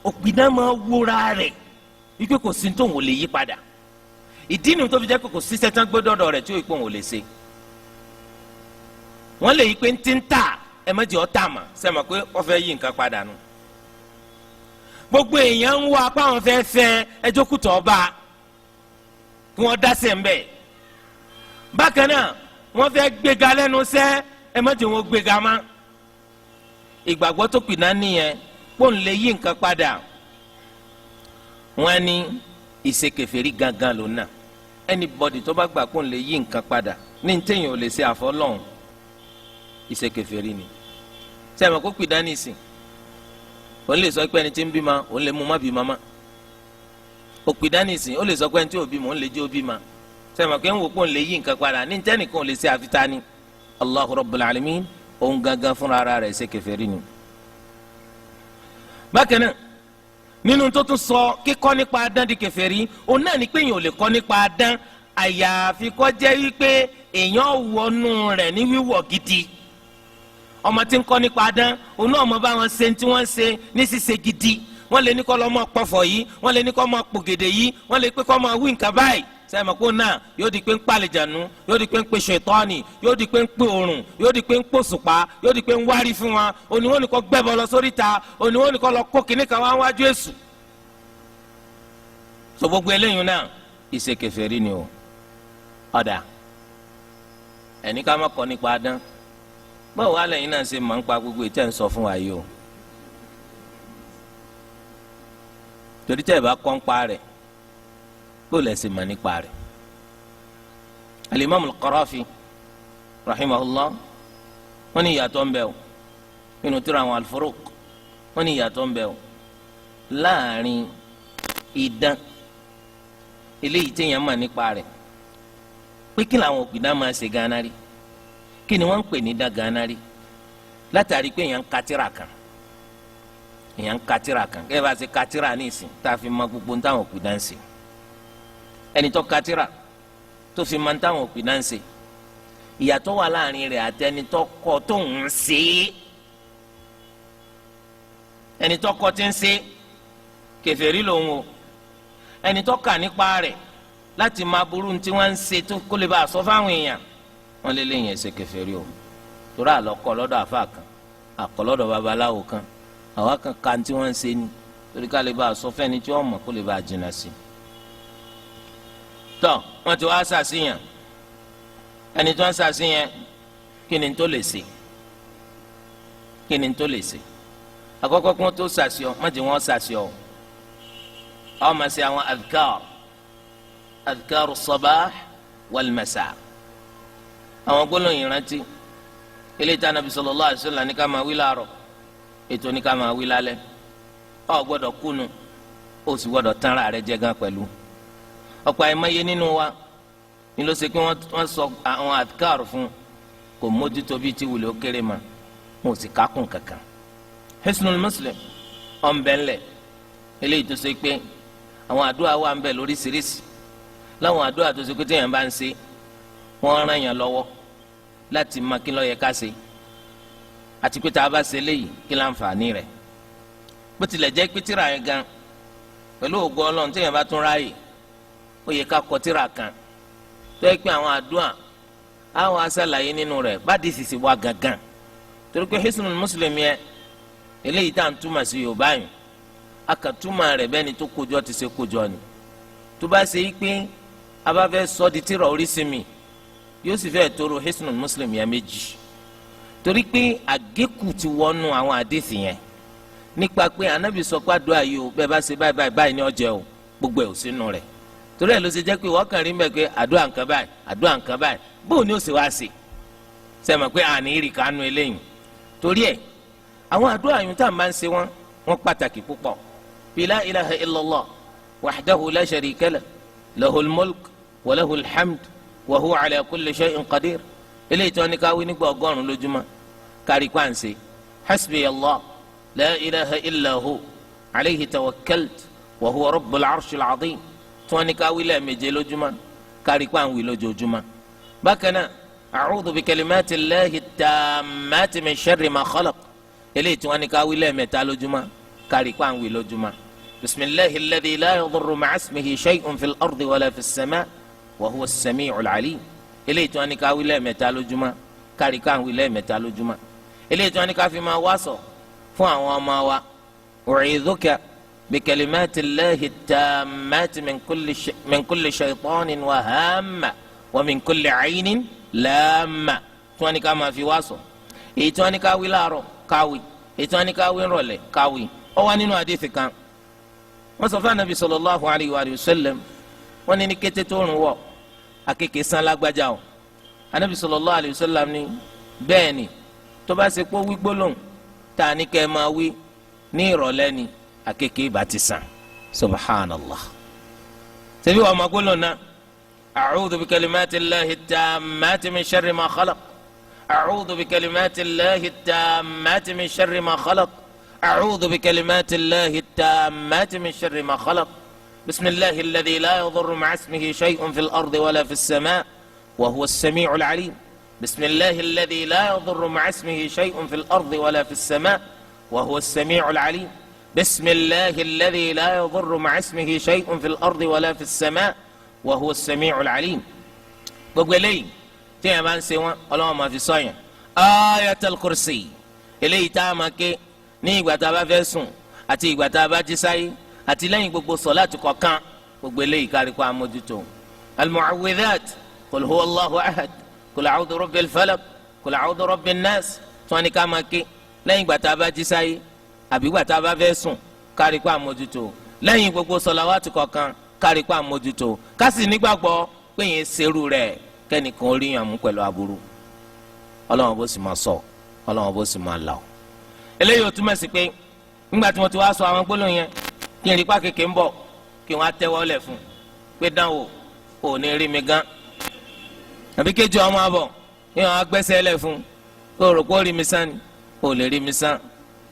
òpìdá máa wúra rẹ̀ wípé kò sí tóun ò lè yí padà ìdí nu tó fi jẹ́ pé kò sí sẹ́tàn gbọ́dọ̀ rẹ̀ tí ó yí pé òun ò lè ṣe. wọ́n lè yí pé ń ti ń tà ẹ má jẹ́ ọ́ tà mà sẹ́mọ̀ pé wọ́n fẹ́ yí nǹkan padà nù. gbogbo èèyàn ń wá apá wọn fẹ́ fẹ́ ẹjọ́ kùtọ̀ ọba kí wọ́n dá sẹ́ ń bẹ̀. bákan náà wọ́n fẹ́ gbéga lẹ́nu sẹ́ ẹ má jẹ́ wọn gbéga má. ìgbàgbọ́ tó pìdá nìyẹn pọ́n lè yí nǹkan padà wọ́n ní ìṣekèfèrí gangan ló náà anybody tó bá gbà pọ́n lè yí nǹkan padà ní ntẹ̀yìn ò lè ṣe àfọlọ́hún ìṣekèfèrí ni sẹ́mi kó pìdá nìsín òun lè sọ pé ẹni tí ń bímọ òun lè mú má bímọ má òpìdá nìsín ó lè sọ pé ẹni tí ò bímọ òun lè jẹ́ ó bímọ sẹ́mi kó ń wò pọ́n lè yí nǹkan padà ní ntẹ́nìkan ò lè ṣe àfitání Allahu Rabbul Alamin òun gangan fúnra ara rẹ̀ ìṣekèfèrí ni. bákan náà nínú tó tún sọ kíkọ́ nípa adán di kèfèrí òun náà ní pé èèyàn ò lè kọ́ nípa adán àyàfi kó jẹ́ wípé èèyàn wọnú rẹ̀ ní wíwọ̀ gidi ọmọ tí ń kọ́ nípa adán òun náà mọ bá wọn ṣe tí wọ́n ń ṣe ní ṣíṣe gidi wọ́n lè ní kó lọ máa pọ̀fọ̀ yìí, wọ́n lè ní kó máa pògèdè yìí, wọ́n lè pé kó máa wí nǹkan báyìí. sẹ́mi kó náà yóò di pé ń pàlejànú, yóò di pé ń pe ṣètọ́ni, yóò di pé ń pe òrùn, yóò di pé ń pòṣùpá, yóò di pé ń wárí fún wọn. òníwọ́n ní kó gbẹ́bọ lọ sóríta, òníwọ́n ní kó lọ kó kinní kan wá wájú èṣù. so gbogbo eléyìí náà ìṣe kèfèrí ni o. ọ̀dà ẹni ká má kọ́ nípa adán, báwo wá lẹ́yìn náà ṣe máa ń pa gbogbo ìtẹ́ ń sọ fún wa yìí o. torí tẹ́ ẹ bá kọ́ ń pa rẹ̀ bó lẹ ṣe máa nípa rẹ̀. Al-Imam Al-Qarafi rahimahullah wọ́n ní ìyàtọ̀ ń bẹ o nínú tírà àwọn Al-Furuq, wọ́n ní ìyàtọ̀ ń bẹ o láàrin idán eléyìí téèyàn máa nípa rẹ̀ pé kí làwọn òpìdán máa ṣe gánà rí, kí ni wọ́n ń pè ní dá gánà rí, látàrí pé èèyàn ń ka tírà kan, èèyàn ń ka tírà kan kẹ́ ẹ bá ṣe ka tírà ní ìsìn tá a fi mọ gbogbo ń táwọn òpìdán ń ṣe. ẹni tó ka tírà tó fi mọ ń táwọn òpìdán ń ṣe, ìyàtọ̀ wà láàrin rẹ̀ àti ẹni tó kọ́ tó ń ṣe é. ẹni tó kọ́ tí ń ṣe kèfèrí lòun o, ẹni tó kà nípa rẹ̀ láti máa burú tí wọ́n ń ṣe tó kó lè bá a sọ fáwọn èèyàn, wọ́n lé lẹ́yìn ẹsẹ̀ kèfèrí o. torí àlọ́kọ́ lọ́dọ̀ àfa kan, àkọ́ lọ́dọ̀ babaláwo kan, àwa kan ka tí wọ́n ń ṣe ni torí ká lè bá a sọ fẹ́ni tí wọ́n mọ̀ kó lè bá a jìnnà sí. tọ́ wọ́n ti wá ṣàṣìyàn, ẹni tí wọ́n ṣàṣìyàn kí ni tó lè ṣe, kí ni tó lè ṣe. àkọ́kọ́ kí wọ́n tó ṣàṣìyọ má jẹ́ wọ́n ṣàṣìyọ o. àwọn máa ṣe àwọn adhkar as-sabah wal-masa, àwọn gbólóhùn ìrántí eléyìí tí Ànábì sallallahu alaihi wasallam ní ká máa wí láàárọ̀, ètò ní ká máa wí lálẹ́. o gbọ́dọ̀ kùnú, o sì gbọ́dọ̀ tán ara rẹ jẹ gan pẹ̀lú. ọ̀pọ̀ àìmọye nínú wa ni ló ṣe pé wọ́n sọ àwọn adhkar fún kò mójútó bíi ti wùlé ó kéré ma, wọn ò sì kákùn kankan. Hisnul Muslim ọ̀nbẹ̀ńlẹ̀ eléyìí tó ṣe pé àwọn àdúrà wà ń bẹ lóríṣiríṣi, láwọn àdúrà tó ṣe pé téèyàn bá ń ṣe wọ́n ràn yàn lọ́wọ́ láti mọ kí ló yẹ ká ṣe àti pé tá a bá ṣe léyìí kí láǹfààní rẹ̀. bó tilẹ̀ jẹ́ pé tírà yẹn gan pẹ̀lú ògo Ọlọ́run téèyàn bá tún ráàyè ó yẹ ká kọ tírà kan tó yẹ pé àwọn àdúrà àwọn aṣàlàyé nínú rẹ̀ bá di sisi wá gangan. torí pé Hisnul Muslim yẹn eléyìí tá à ń túmọ̀ sí Yorùbá yìí akàtúmọ̀ rẹ̀ bẹ́ẹ̀ ni tó kójọ ti ṣe kójọ ni. tó bá ṣe pé a bá fẹ́ sọ di tírà oríṣi mi yóò sì fẹ́ tóró Hisnul Muslim yẹn méjì. torí pé àgékù ti wọnú àwọn àdéhìí yẹn nípa pé Ànábì sọ pé àdúrà yìí o bẹ́ẹ̀ bá ṣe báyìí báyìí báyìí ní ọjọ́ o gbogbo ẹ̀ ò sínú rẹ̀. torí ẹ̀ ló ṣe jẹ́ pé wọ́n kàn rí mbẹ́ pé àdúrà nǹkan báyìí àdúrà nǹkan báyìí bóun ni ó sì wá sí sẹ́mi pé àní ìrì kánú eléyìí. torí ẹ̀ àwọn àdúrà yìí tá à ń bá ń ṣe wọ́n pàtàkì púpọ̀. la ilaha illallah wahdahu la sharika lah lahul mulk wa lahul hamd wa huwa ala kulli shay'in qadir. eléyìí tí wọ́n ní ká wí nígbà 100 lójúmọ́ kárí pàǹsẹ̀. hasbi allah la ilaha illa hu alayhi tawakkalt wa huwa rabbul arshil azim. tí wọ́n ní ká wí lẹ́ẹ̀méje lójúmọ́ kárí pàǹwì lójoojúmọ́. bákan náà a'udhu bi kalimati llahi tammati min sharri ma khalaq. eléyìí tí wọ́n ní ká wí lẹ́ẹ̀mẹ́ta lójúmọ́ kárí pàǹwì lójúmọ́. bisimilahi alladhi la yadurru ma'a ismihi shay'un fil ardi wala fis sama' wa huwa as-sami'ul 'alim. eléyìí tí wọ́n ní ká wí lẹ́ẹ̀mẹ́ta lójúmọ́ kárí pàǹwì lẹ́ẹ̀mẹ́ta lójúmọ́. eléyìí tí wọ́n ní ká fi máa wá sọ fún àwọn ọmọ wa. u'idhuka بكلمات الله التامات من كل شيطان وهامة ومن كل عين لامة. تواني كما في واصل تواني كاوي لارو كاوي تواني كاوي رولي كاوي أواني نو حديث كان وصفى النبي صلى الله عليه وآله وسلم واني نكتة تون و أكيكي سان لاك بجاو. النبي صلى الله عليه وسلم ني بيني تباسي كو وي بولون تاني كما وي ني رولي akeke bati san subhanallah. sebi wa magolo na a'udhu bi kalimati llahi tammati min sharri ma khalaq a'udhu bi kalimati llahi tammati min sharri ma khalaq a'udhu bi kalimati llahi tammati min sharri ma khalaq bismillahi alladhi la yadurru ma'a ismihi shay'un fil ardi wala fis sama' wa huwa as-sami'ul 'alim. bismillahi alladhi la yadurru ma'a ismihi shay'un fil ardi wala fis sama' wa huwa as-sami'ul 'alim. bisimilahi alladhi la yadurru ma'a ismihi shay'un fil ardi wala fis sama' wa huwa as-sami'ul 'alim. gbogbo eléyìí tí yẹn bá ń ṣe wọn Ọlọ́run máa fi sọyàn. ayatul kursi eléyìí tá a máa ké ní ìgbà tá a bá fẹ́ sùn àti ìgbà tá a bá jí sáyé àti lẹ́yìn gbogbo sọ̀láàtì kọ̀ọ̀kan gbogbo eléyìí kárí kó amójútó. al-mu'awwidhat qul huwa allahu ahad qul a'udhu rabbil falaq qul a'udhu rabbin nas tí wọ́n ní ká máa ké lẹ́yìn ìgbà tá a bá jí sáyé àbí ìgbà tá a bá fẹ́ sùn kárí kó amójútó. lẹ́yìn gbogbo sọ̀láwàtì kọ̀ọ̀kan kárí kó amójútó. ká sì nígbàgbọ́ pé yẹn ṣerú rẹ̀ kẹ́nìkan orí yàn mú pẹ̀lú aburú. Ọlọ́run bó sì máa sọ Ọlọ́run bó sì máa là ọ́. eléyìí ò túmọ̀ sí pé nígbà tí mo ti wá sọ àwọn gbólóhùn yẹn kí n rí pa kékeré ń bọ̀ kí wọ́n á tẹ́wọ́ lẹ̀ fún pé dánwò ò ní rí mi gán. àbí kéjì ọmọ àbọ̀ kí wọ́n á gbẹ́sẹ̀ lẹ̀ fún kó rò pé ó rí mi sán ni ò lè rí mi sán.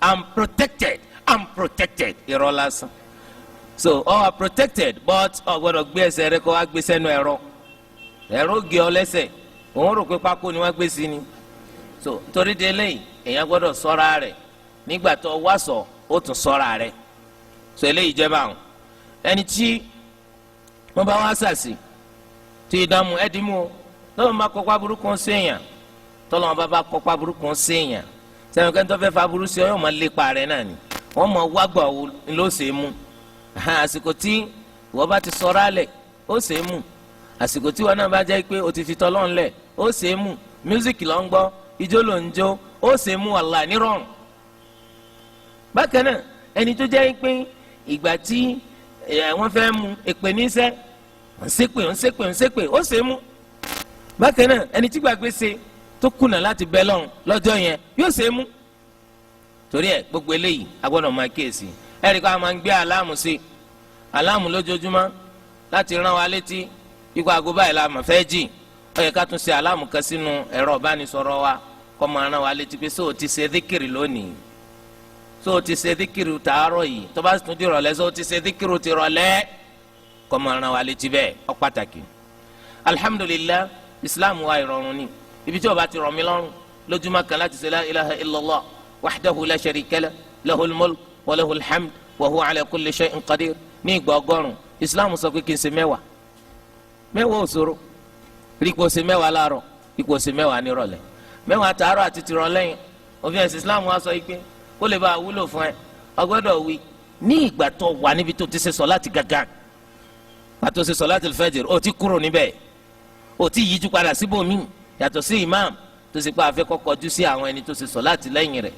I'm protected irọ́ lásán. so are protected but o gbọ́dọ̀ gbé ẹsẹ̀ rẹ kó wá gbé sẹ́nu ẹ̀rọ gé ọ lẹ́sẹ̀ òun rò pé pákó ni wọ́n gbé sí ni. so torí de eléyìí èèyàn gbọ́dọ̀ ṣọ́ra rẹ̀ nígbà tó wá sọ ó tún ṣọ́ra rẹ̀. so eléyìí jẹ́ báwọn ẹni tí wọ́n bá wá sàṣì tí ìdààmú ẹ̀dínmú o tọ́lọ́mù bá kọ́pá burúkú ń séèyàn tọ́lọ́mù bá kọ́pá burúkú ń séèyàn sẹ́yìn kẹ́ni tó fẹ́ fa burú sí ọ yóò máa lépa rẹ̀ náà ni wọ́n máa wágbà wo ló ṣe é mú àsìkò tí wọ́n bá ti sọ̀rọ̀ alẹ̀ ó ṣe é mú àsìkò tí wọ́n náà bá jẹ́ pé o ti fi tọ́lọ́n lẹ̀ ó ṣe é mú mísíkì ló ń gbọ́ ijó ló ń jó ó ṣe é mú wàhálà nírọ̀rùn. bákan náà ẹni tó jẹ́ pé ìgbà tí wọ́n fẹ́ mú èpè níṣẹ́ ń ṣépè ó ṣe é mú. bákan náà ẹni tí gbàgbé ṣe tó kùnà láti bẹ lọ́run lọ́jọ́ yẹn yóò ṣe é mú. torí ẹ gbogbo eléyìí a gbọ́dọ̀ máa kíyèsí ẹ̀rí ká máa ń gbé aláàmù sí aláàmù lójoojúmọ́ láti rán wa létí ikú aago báyìí la mà fẹ́ jì ó yẹ ká tún ṣe aláàmù kan sínú ẹ̀rọ ìbánisọ̀rọ̀ wa kó máa rán wa létí pé sóò ti ṣe díkìrì lónìí sóò ti ṣe díkìrì tàárọ̀ yìí tó bá tún di rọ̀lẹ́ sóò ti ṣe díkìrì ti rọ̀lẹ́ kó máa rán wa létí bẹ́ẹ̀ ó pàtàkì. alhamdulillah islam wa ìrọ̀rùn ni ibi tí ó bá ti rọ̀ mí lọ́rùn lójúmọ́ kan láti ṣe la ilaha illallah wahdahu la sharika lah lahul mulk wa lahul hamd wa huwa ala kulli shay'in qadir ní ìgbà ọgọ́rùn islam sọ pé kí n ṣe mẹ́wàá ò ṣòro rí kó ṣe mẹ́wàá láàárọ̀ rí kó ṣe mẹ́wàá nírọ̀lẹ́ mẹ́wàá tàárọ̀ àti tìrọ̀lẹ́ yẹn òfin ẹ̀sìn islam wa sọ pé kó lè bá a wúlò fún ẹ o gbọ́dọ̀ wí ní ìgbà tó wà níbi tó ti ṣe sọ̀láàtì gàgà pàtó ṣe sọ̀láàtì fajr ó ti kúrò níbẹ̀ ó ti yíjú padà síbòmíì yàtọ̀ sí imam tó ṣe pé a fẹ́ kọ́kọ́ jú sí àwọn ẹni tó ṣe sọ̀láàtì lẹ́yìn rẹ̀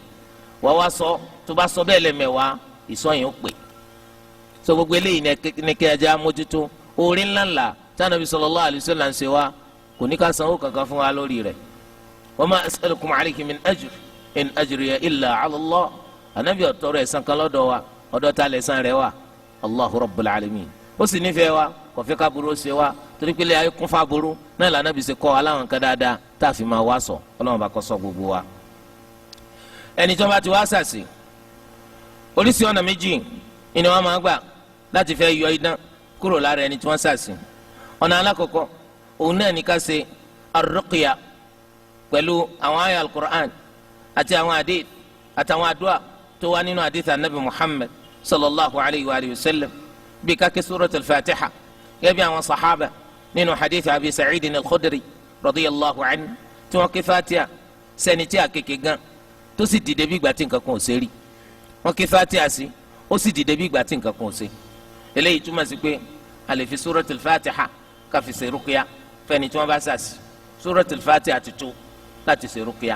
wọ́n wá sọ tó bá sọ bẹ́ẹ̀ lẹ́mẹ̀wàá ìsọyìn ó pè so gbogbo eléyìí ní kí ẹja mójútó orí ńláńlá tí Ànábì sallallahu alaihi wasallam ń ṣe wá kò ní ká sanwó kankan fún wa lórí rẹ̀ wa ma as'alukum alayhi min ajr in ajriya illa ala Allah Ànábì ọ̀tọ̀rọ̀ ẹ̀san kan lọ́dọ̀ wa ọ̀dọ̀ ta lẹ̀san rẹ̀ wà Allahu rabbul alamin ó sì nífẹ̀ẹ́ wa kò fẹ́ ká burú ṣe wa torí pé ayé kún fún aburú náà lànà bí ṣe kọ́ aláwọn kan dáadáa tá a fi máa wá sọ Ọlọ́run bá kọ́ sọ gbogbo wa. ẹni tó bá ti wá sàṣì oríṣi ọ̀nà méjì ni wọ́n máa gbà láti fẹ́ yọ idán kúrò lára ẹni tí wọ́n sàṣì. ọ̀nà alákọ̀ọ́kọ́ òun náà ní ká ṣe ar-ruqya pẹ̀lú àwọn àyá al-Qur'an àti àwọn hadith àtàwọn àdúrà tó wá nínú hadith anabi Muhammad sallallahu alayhi wa sallam bí ká ké suratul Fatiha gẹ́gẹ́ bí àwọn sàhábà nínú hadith Abi Sa'id al-Khudri radiyallahu anhu tí wọ́n ké Fatiha sẹ́ni tí a kéke gan tó sì dìde bí ìgbà tí nǹkan kan ò ṣe rí wọ́n ké Fatiha sí ó sì dìde bí ìgbà tí nǹkan kan ò ṣe eléyìí túmọ̀ sí pé a lè fi suratul Fatiha ká fi ṣe rúkìá fẹ́ni tí wọ́n bá sàṣì suratul Fatiha ti tó láti ṣe rúkìá.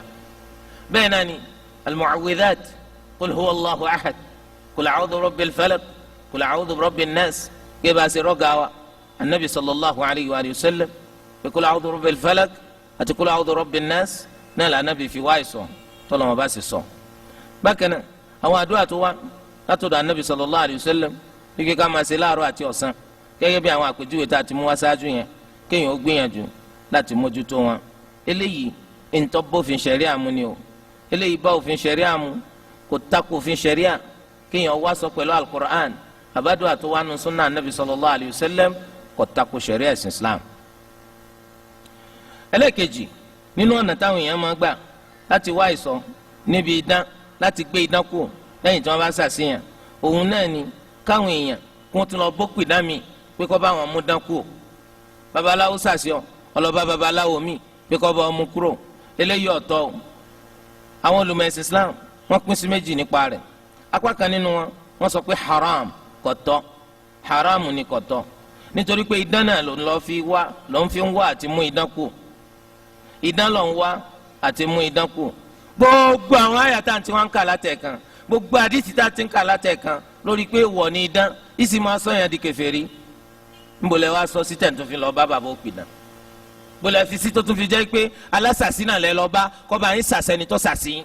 bẹ́ẹ̀ náà ni al-mu'awwidhat qul huwa Allahu ahad qul a'udhu bi rabbil falaq qul a'udhu bi rabbin nas gẹ́gẹ́ bá a ṣe rọ́gà wa anabi sallallahu alayhi wa sallam pé qul a'udhu bi rabbil falaq àti qul a'udhu bi rabbin nas náà la anabi fi wáyé sọ tọ́lọ́mọ bá sì sọ. bákan náà àwọn àdúrà tó wá látọ̀dọ̀ anabi sallallahu alayhi wa sallam kíkẹ́ ká máa ṣe láàárọ̀ àti ọ̀sán gẹ́gẹ́ bí àwọn àpèjúwe tá a ti mú wá ṣáájú yẹn kéèyàn ó gbìyànjú láti mójútó wọn. eléyìí ntọ́ bófin ṣẹ̀ríà mu ni o eléyìí bá òfin ṣẹ̀ríà mu kò tako òfin ṣẹ̀ríà kéèyàn wá sọ pẹ̀lú al-Qur'an àbádùá tó wá nu sunna anabi sallallahu alayhi wa sallam kò tako ṣẹ̀ríà ẹ̀sìn Islam. ẹlẹ́kejì nínú ọ̀nà táwọn èèyàn máa gbà láti wá ìsọ níbi idán láti gbé idán kù lẹ́yìn tí wọ́n bá ṣàṣìyàn òun náà ni káwọn èèyàn kún tún lọ bókù dámì pé kó bá wọn mú dán kú babaláwo sàṣọ ọlọ́ba babaláwo mi pé kó bá wọn mú kúrò eléyìí ọ̀tọ̀ o àwọn olùmọ̀ ẹ̀sìn Islam wọ́n pín sí méjì nípa rẹ̀ apá kan nínú wọn wọ́n sọ pé haram kò tọ́ haram ni kò tọ́ nítorí pé idán náà ló ń fi ń wá àti mú idán kú idán ló ń wá àti mú idán kú gbogbo àwọn àyàtà tí wọ́n ń kà látẹ̀kan gbogbo àdìsí tá a ti ń kà látẹ̀kan lórí pé wọ̀ ní idán ìsì máa sọ yẹn di kèfèrí nbọlẹ̀ wa sọ sí tẹ̀ tó fi lọ bá bàbá òpìdán bọ́lá fi sí tó tún fi jẹ́ pé alásàsí náà lẹ́ lọ bá kọ́ba yín sàsẹ́ni tó sàsí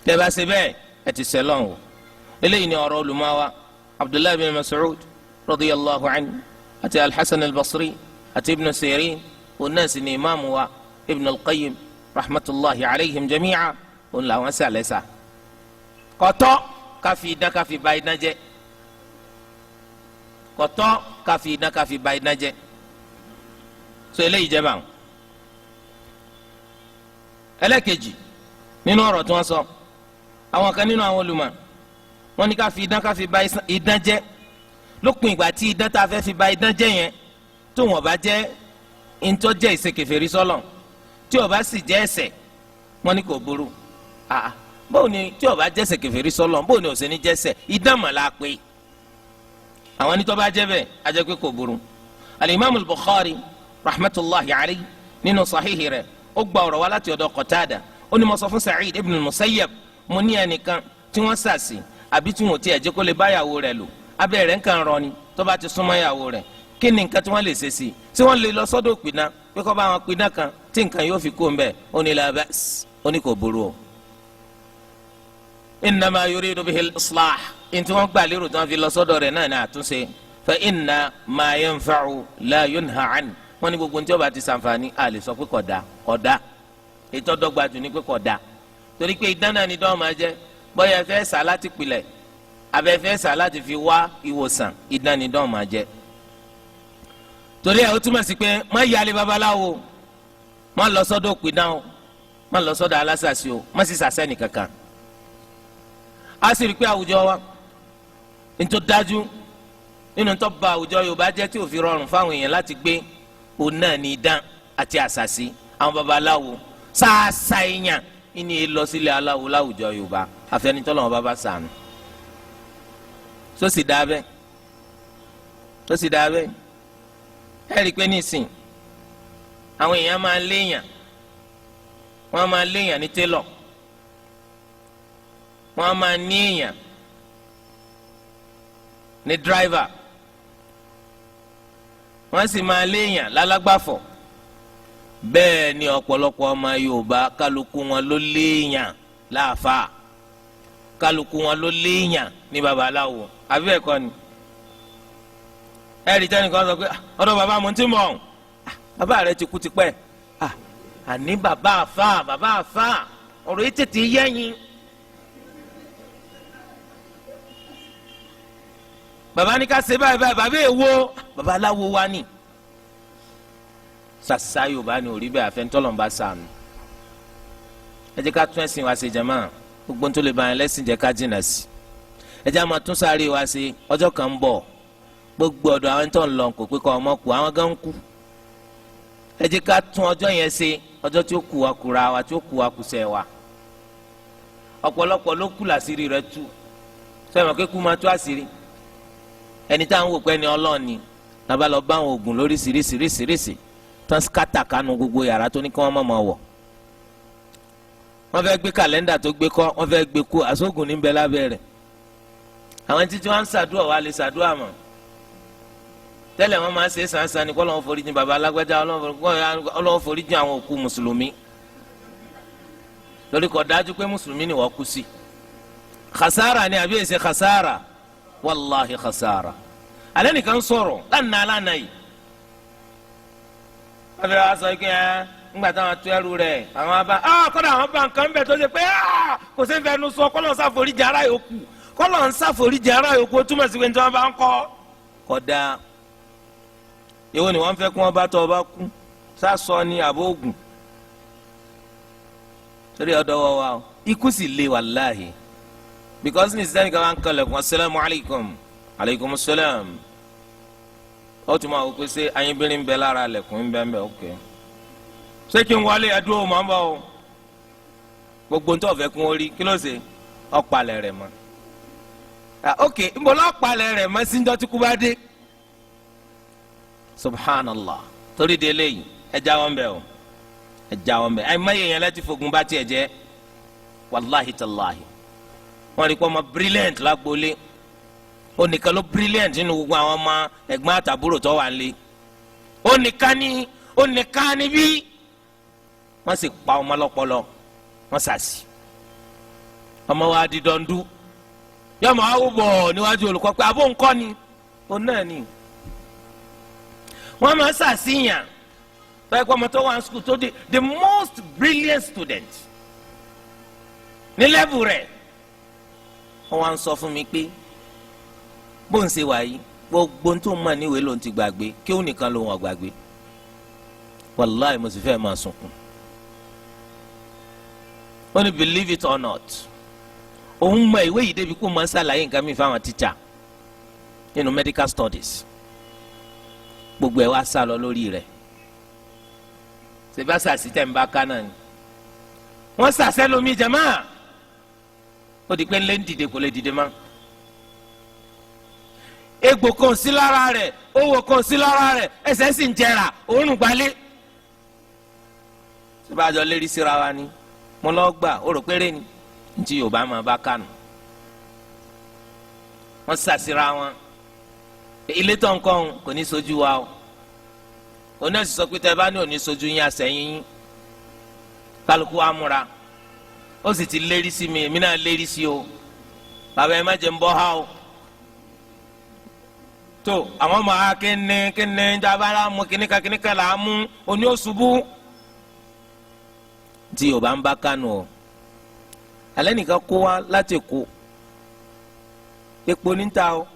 tẹ́ bá ṣe bẹ́ẹ̀ ẹ ti sẹ́lọ̀n o eléyìí ni ọ̀rọ̀ olùmọ̀wá Abdullahi bin Mas'ud radiyallahu anhu àti Al-Hasan al-Basri àti Ibn Sirin onasi ni imaamu wa Ibn al-Qayyim rahmatulahi alayhim jami'a òun làwọn sì alẹ́ sà kọ́tọ́ káfi idán káfi ba idán jẹ́ kọ́tọ́ káfi idán káfi ba idán jẹ́ so eléyìí jẹ́ báwọn. ẹlẹ́kejì nínú ọ̀rọ̀ tí wọ́n sọ àwọn kan nínú àwọn olùmọ̀ wọ́n ní káfi idán káfi ba idán jẹ́ lópin ìgbà tí idán tá a fẹ́ fi ba idán jẹ́ yẹn tó wọ́n bá jẹ́ ntọ́ jẹ́ ìṣekèfèrí sọ́lọ̀ tí ó bá sì jẹ́ ẹ̀ṣẹ̀ wọ́n ní kò burú báwo ni tí ó bá jẹ́ ìṣekèfèrí sọ́lọ̀ báwo ni ó ṣe ní jẹ́ ẹ̀ṣẹ̀ idán mọ̀ la pé àwọn ní tó bá jẹ́ bẹ́ẹ̀ á jẹ́ pé kò burú. al-Imam al-Bukhari rahmatulahi alayhi nínú sahihi rẹ̀ ó gba ọ̀rọ̀ wá láti ọ̀dọ̀ Qatada ó ní mo sọ fún Sa'id ibn al-Musayyab mo ní ẹnìkan tí wọ́n sàsì àbí tí wọ́n ti ẹ̀jẹ̀ kó lè bá yàwó rẹ̀ lò abẹ́ rẹ̀ nǹkan rọ ni tó bá ti súnmọ́ yàwó rẹ̀ kí ni nǹkan tí wọ́n lè ṣe sí i tí wọ́n lè lọ sọ́dọ̀ òpìdán pé kó bá wọn pìdán kan tí nǹkan yóò fi kó ń bẹ̀ ó ní la ba's ó ní kò burú o. innama yuridu bihi al-islah ntí wọ́n gbà lérò tí wọ́n fi lọ sọ́dọ̀ rẹ̀ náà ní àtúnṣe fa inna ma yanfa'u la yunha an wọ́n ní gbogbo ntí ó bá ti ṣàǹfààní a lè sọ pé kódà ètò ọdọgba jù ní pé kódà torí pé idán náà ni dọ́ọ̀ máa jẹ́ bóyá ẹ fẹ́ sá láti pilẹ̀ abẹ́ fẹ́ sá láti fi wá ìwòsàn idán ni dọ́ọ̀ máa jẹ́ torí ẹ̀ ó túmọ̀ sí pé má yálé babaláwo má lọ sọ́dọ̀ òpìdán o má lọ sọ́dọ̀ alásàsì o má sì sàsẹ́nì kankan a sì rí i pé àwùjọ wa ntọ́ dájú nínú tó ba àwùjọ Yorùbá jẹ́ tí ó fi rọrùn fáwọn èèyàn láti gbé òun náà ní idán àti àsàsì àwọn babaláwo sáàsà èèyàn ìní lọ sílé aláwo láwùjọ Yorùbá àfẹnitọ́ lọ́wọ́ bàbá sànù tó sì dáa bẹ́ẹ̀ ẹ rí i pé nísìn àwọn èèyàn máa léèyàn wọ́n máa léèyàn ní télọ̀ wọ́n máa ní èèyàn ní dráìvà wọ́n sì máa léèyàn lálágbàfọ̀ bẹ́ẹ̀ ni ọ̀pọ̀lọpọ̀ ọmọ Yorùbá kálukú wọn ló léèyàn láàfáà kálukú wọn ló léèyàn ní babaláwo àbí ẹ̀kọ́ ni ẹ̀rí tẹ́ni kan sọ pé ọ̀dọ̀ bàbá mo ti mọ̀ bàbá rẹ ti kú tipẹ́ àní bàbá àfà ọ̀rọ̀ yìí tètè yẹ́yìn bàbá ní ká ṣe báyìí bàbá èwo bàbá aláwo wa ni sàṣà Yorùbá ni òrí bẹ́ẹ̀ àfẹnutọ́lọ́mbà sànù ẹ jẹ́ ká tún ẹ̀sìn wa ṣe jàmá gbogbo tó lè ba ẹ̀ lẹ́sìn jẹ́ ká jìnnà sí ẹ jẹ́ àmọ́ tún sáré wa ṣe ọjọ́ kan ń bọ̀ gbogbo ọ̀dọ̀ àwọn tó ń lọ kò pé kọ́ ọmọ kù àwọn gan ń kú ẹ jẹ́ ká tún ọjọ́ yẹn ṣe ọjọ́ tí ó kù wa kura wa tí ó kù wa kùsẹ̀ wa ọ̀pọ̀lọpọ̀ ló kù làṣírí rẹ̀ tú sẹ́wọ̀n mọ̀ pé kú máa tú àṣírí ẹni táwọn wò pé ẹni ọlọ́ọ̀ni nàbà lọ bá àwọn oògùn lóríṣiríṣiríṣiríṣi tán skátà kánú gbogbo yàrá tó ní kí wọ́n mọ̀ wọ̀ wọ́n fẹ́ gbé kàlẹ́ndà tó gbé kọ́ wọ́n fẹ́ gbé kú àsóògùn níbẹ̀ lábẹ́ rẹ̀ àwọn títí wọn ń ṣàdúrà wa lè ṣàdúrà mọ́ tẹ́lẹ̀ wọ́n máa ń ṣe sàǹsàn ní kọ́ lọ́wọ́ foríjì bàbá alágbájá ọlọ́wọ́ foríjì àwọn òkú mùsùlùmí lórí kọ́ dájú pé mùsùlùmí ni wọ́n kú sí khasara ni àbí èsè khasara wàláhi khasara alẹ́ nìkan sọ̀rọ̀ lánàá yìí wọ́n fẹ́ wá sọ pé ńgbà táwọn tó ẹrù rẹ̀ àwọn abá kọ́dà àwọn bá nǹkan bẹ̀ tó ṣe pé kò sí fẹ́ẹ́ nu sọ kọ́lọ́ ń ṣàforíjì ara yòókù kọ́lọ́ ń ṣàforíjì ara yòókù ó túmọ̀ sí pé ní tí wọ́n bá ń kọ́ kọ́dà èwo ni wọ́n fẹ́ kí wọ́n bá tọ́ ọ bá kú sásọ ni àbóògùn torí ọ̀dọ̀ wọ wa o ikú sì le wàláhì because ní sẹ́ni kan wá ń kalẹ̀kùn asalaamu alaykum aleykum salaam ó tún máa wò pé ṣé ayínbírin ń bẹ lára lẹ̀kùn ń bẹ ń bẹ ok ṣé kí n wọlé ẹdúró mọ́ ń bọ̀ o gbogbo ntọ́ fẹ́ kún orí kí ló ṣe ọ̀pàlẹ̀ rẹ̀ mọ́ ok ń bọ̀ lọ́pàlẹ̀ rẹ̀ mọ́ sí njọ́ tí kú bá dé subhanallah torí de eléyìí ẹ jáwọ́ ń bẹ̀ o ẹ jáwọ́ ń bẹ̀ ẹ mẹ́yẹ̀ yẹn láti fogun bá tiẹ̀ jẹ́ wàláhi tàláhi wọ́n rí i pé ọmọ brilliant lágbólé ó nìkan ló brilliant nínú gbogbo àwọn ọmọ ẹ̀gbọ́n àtàbúrò tó wà nílé ó nìkan ní bí wọ́n sì pa ọmọ lọ́pọlọ wọ́n sàṣì ọmọ wa di dọ́ndú yọmọ awo bọ̀ níwájú olùkọ́ pé abó ńkọ́ ni ó náà ni wọ́n máa ṣàṣìyàn tọ́yẹ kọ́ ọmọ tó wà ní school tó di the most brilliant student ní level rẹ̀ wọ́n wá ń sọ fún mi pé bó ń ṣe wà yìí gbogbo tó ń mọ̀ níwèé ló ń ti gbàgbé kí ó nìkan ló ń wọ̀ gbàgbé wàláì mo sì fẹ́ máa sunkún ó ní believe it or not òun mọ ìwé yìí débi kó máa ń ṣàlàyé nǹkan mi fáwọn tíṣà nínú medical studies gbogbo ẹ̀ wá sá lọ lórí rẹ̀ sebasa sitẹ̀ ń bá ká náà ni wọ́n sàṣẹ́ lomi jẹ̀mọ́ ó di pé ńlẹ́ ń dìde kò lè dìde mọ́ egbò kan sí lára rẹ̀ owó kan sí lára rẹ̀ ẹsẹ̀ sì ń jẹrà òórùn gbalẹ̀ síbájọ́ lérí síra wa ni mo lọ gbà ó rò péré ni ntí Yorùbá máa bá kánú wọ́n sàṣìra wọn ilé tó ń kọ́ kò ní sojú wa o oní ẹ̀sìn sọ pé tẹ́ bá ní òní sojú yín àsẹ̀yìn yín kálukú wa múra ó sì ti lérí sí mi èmi náà lérí sí o bàbá ẹ má jẹ́ ń bọ́ ha o tó àwọn ọmọ ha kíni jábára mú kíníkà là á mú oní òṣùbù tí Yorùbá ń bá kánú o alẹ́ nìkan kó wa láti kó epo níta o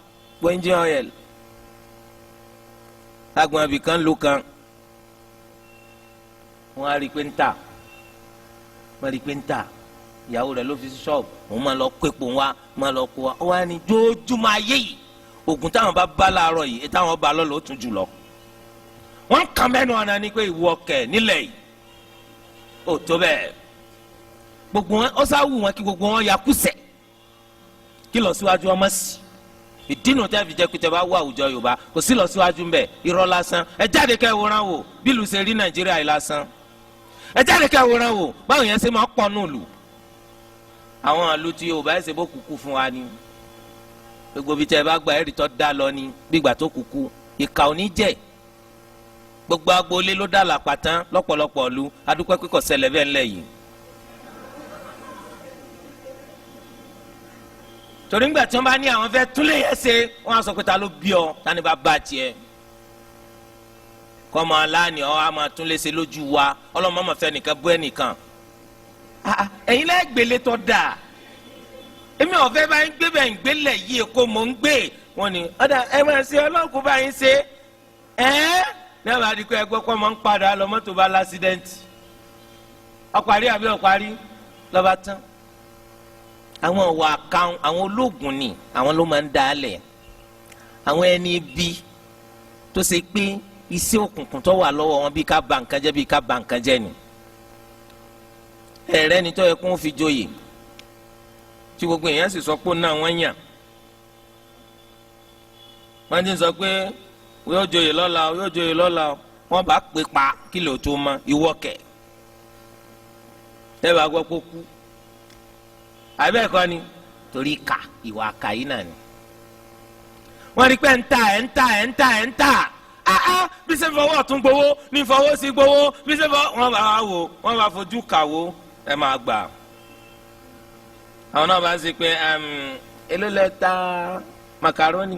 pé engine oil agbọn abìkan ló kan wọn á rí i pé ń tà wọn rí i pé ń tà ìyàwó rẹ̀ ló fi sí ṣọ́ọ̀bù òun máa lọ kó epo wá máa lọ kó wa ó wá ní jójúmọ́ ayé yìí oògùn táwọn bá láàárọ̀ yìí táwọn bá lọ́lọ́ ó tún jù lọ wọ́n kàn mẹ́nu ọ̀nà ni pé ìwọ kẹ̀ nílẹ̀ yìí ó tó bẹ́ẹ̀ gbogbo wọn ó sá wù wọn kí gbogbo wọn yakú sẹ̀ kí lọ síwájú ọmọ sí ìdínú tẹ́ fi jẹ́ pé tẹ́ bá wọ àwùjọ Yorùbá kò sí lọ síwájú ń bẹ̀ irọ́ lásán ẹ jáde kẹ́ wòran wò bí ìlú ṣe rí Nàìjíríà yìí lásán ẹ jáde kẹ́ wòran wò báwo yẹn ṣe máa pọ̀ nù lù àwọn àlù tí Yorùbá ẹ̀ ṣe bó kúkú fún wa ni gbogbo bí tẹ́ bá gba ẹ̀rì tó dá lọ ni gbígbà tó kúkú ìkà ò ní jẹ́ gbogbo agboolé ló dá làpàtán lọ́pọ̀lọpọ̀ lu adúpẹ́ pé kò ṣẹlẹ̀ bẹ́ẹ̀ ńlẹ̀ yìí torí ńgbà tí wọ́n bá ní àwọn fẹ́ túnlé yẹn ṣe wọ́n á sọ pé ta ló bí ọ tani bá bá tiẹ̀ kọ́mọ aláàní ọ á máa túnlé ṣe lójú wa ọlọ́mọ máa fẹ́ nìkan bú ẹnìkan ẹ̀yin lẹ́ẹ̀ gbélé tó dáa èmi ọ̀fẹ́ bá ń gbé bẹ́ẹ̀ ń gbélé yìí kó mò ń gbé wọn ni ọ̀dà ẹ máa ṣe ọlọ́ọ̀kú bá yín ṣe náà bá di pé ẹgbẹ́ kọ́ máa ń padà lọ mọ́tò bá lásídẹ́ǹtì ọ̀parí àbí ọ̀parí lọ́ba tán àwọn ọ̀wà kan àwọn ológun ni àwọn ló máa ń dá lẹ̀ àwọn ẹni bí tó ṣe pé iṣẹ́ òkùnkùn tó wà lọ́wọ́ wọn bí ká ba nǹkan jẹ́ bí ká ba nǹkan jẹ́ ni ẹ̀rẹ́ ni tó yẹ kó fi joyè tí gbogbo èèyàn sì sọ pé náà wọ́n yàn wọ́n ti sọ pé yóò joyè lọ́la yóò joyè lọ́la wọ́n bá pè pa kí lè tó mọ ìwọ́kẹ̀ ẹ bá gbọ́ kó kú àbẹ́ẹ̀kọ́ ni torí ìkà ìwà àkà yìí náà ni wọ́n rí pé ń ta bí ṣe fọwọ́ tún gbowó ní fọwọ́ sí gbowó bí ṣe fọwọ́ wọ́n bá wò wọ́n bá fojú kàwó ẹ máa gbà àwọn náà bá ń ṣe pé èló lẹ ta makaroni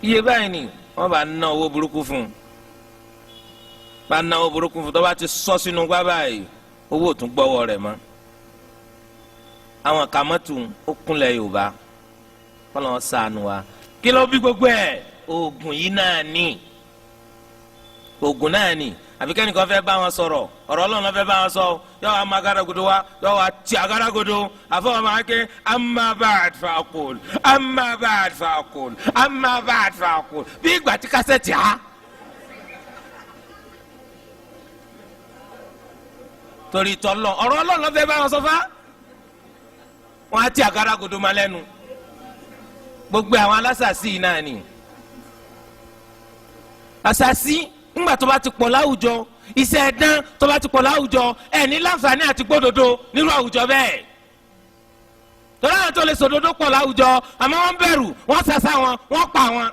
iye báyìí ni wọ́n bá ná owó burúkú fún un tó bá ti sọ sínú gbá báyìí owó ò tún gbọ́wọ́ rẹ̀ mọ́ àwọn kàmọ́tù ó kúnlẹ̀ Yorùbá kọ́lọ́ ṣàánú wa kí ló bí gbogbo ẹ̀ oògùn yìí náà ní oògùn náà ní àbí kẹ́nìkan fẹ́ bá wọn sọ̀rọ̀ ọ̀rọ̀ Ọlọ́run ló fẹ́ bá wọn sọ yọ wá má agaragodo wa yọ wá ti agaragodo àfọwọ́ máa ké amma ba'd fa aqul amma ba'd fa aqul amma ba'd fa aqul bí ìgbà tí kásẹ̀tì á. torí tọ́lọ́ ọ̀rọ̀ Ọlọ́run ló fẹ́ bá wọn sọ fá wọn á ti agaragodo máa lẹ́nu gbogbo àwọn alásàsí náà ni àsàsí ńgbà tó bá ti pọ̀ láwùjọ iṣẹ́ ẹ̀dán tó bá ti pọ̀ láwùjọ ẹ̀ ní láǹfààní àti gbódodo nírú àwùjọ bẹ́ẹ̀ torí àwọn tó lè sòdodo pọ̀ láwùjọ àmọ́ wọ́n bẹ̀rù wọ́n sàṣà wọn wọ́n pa wọn.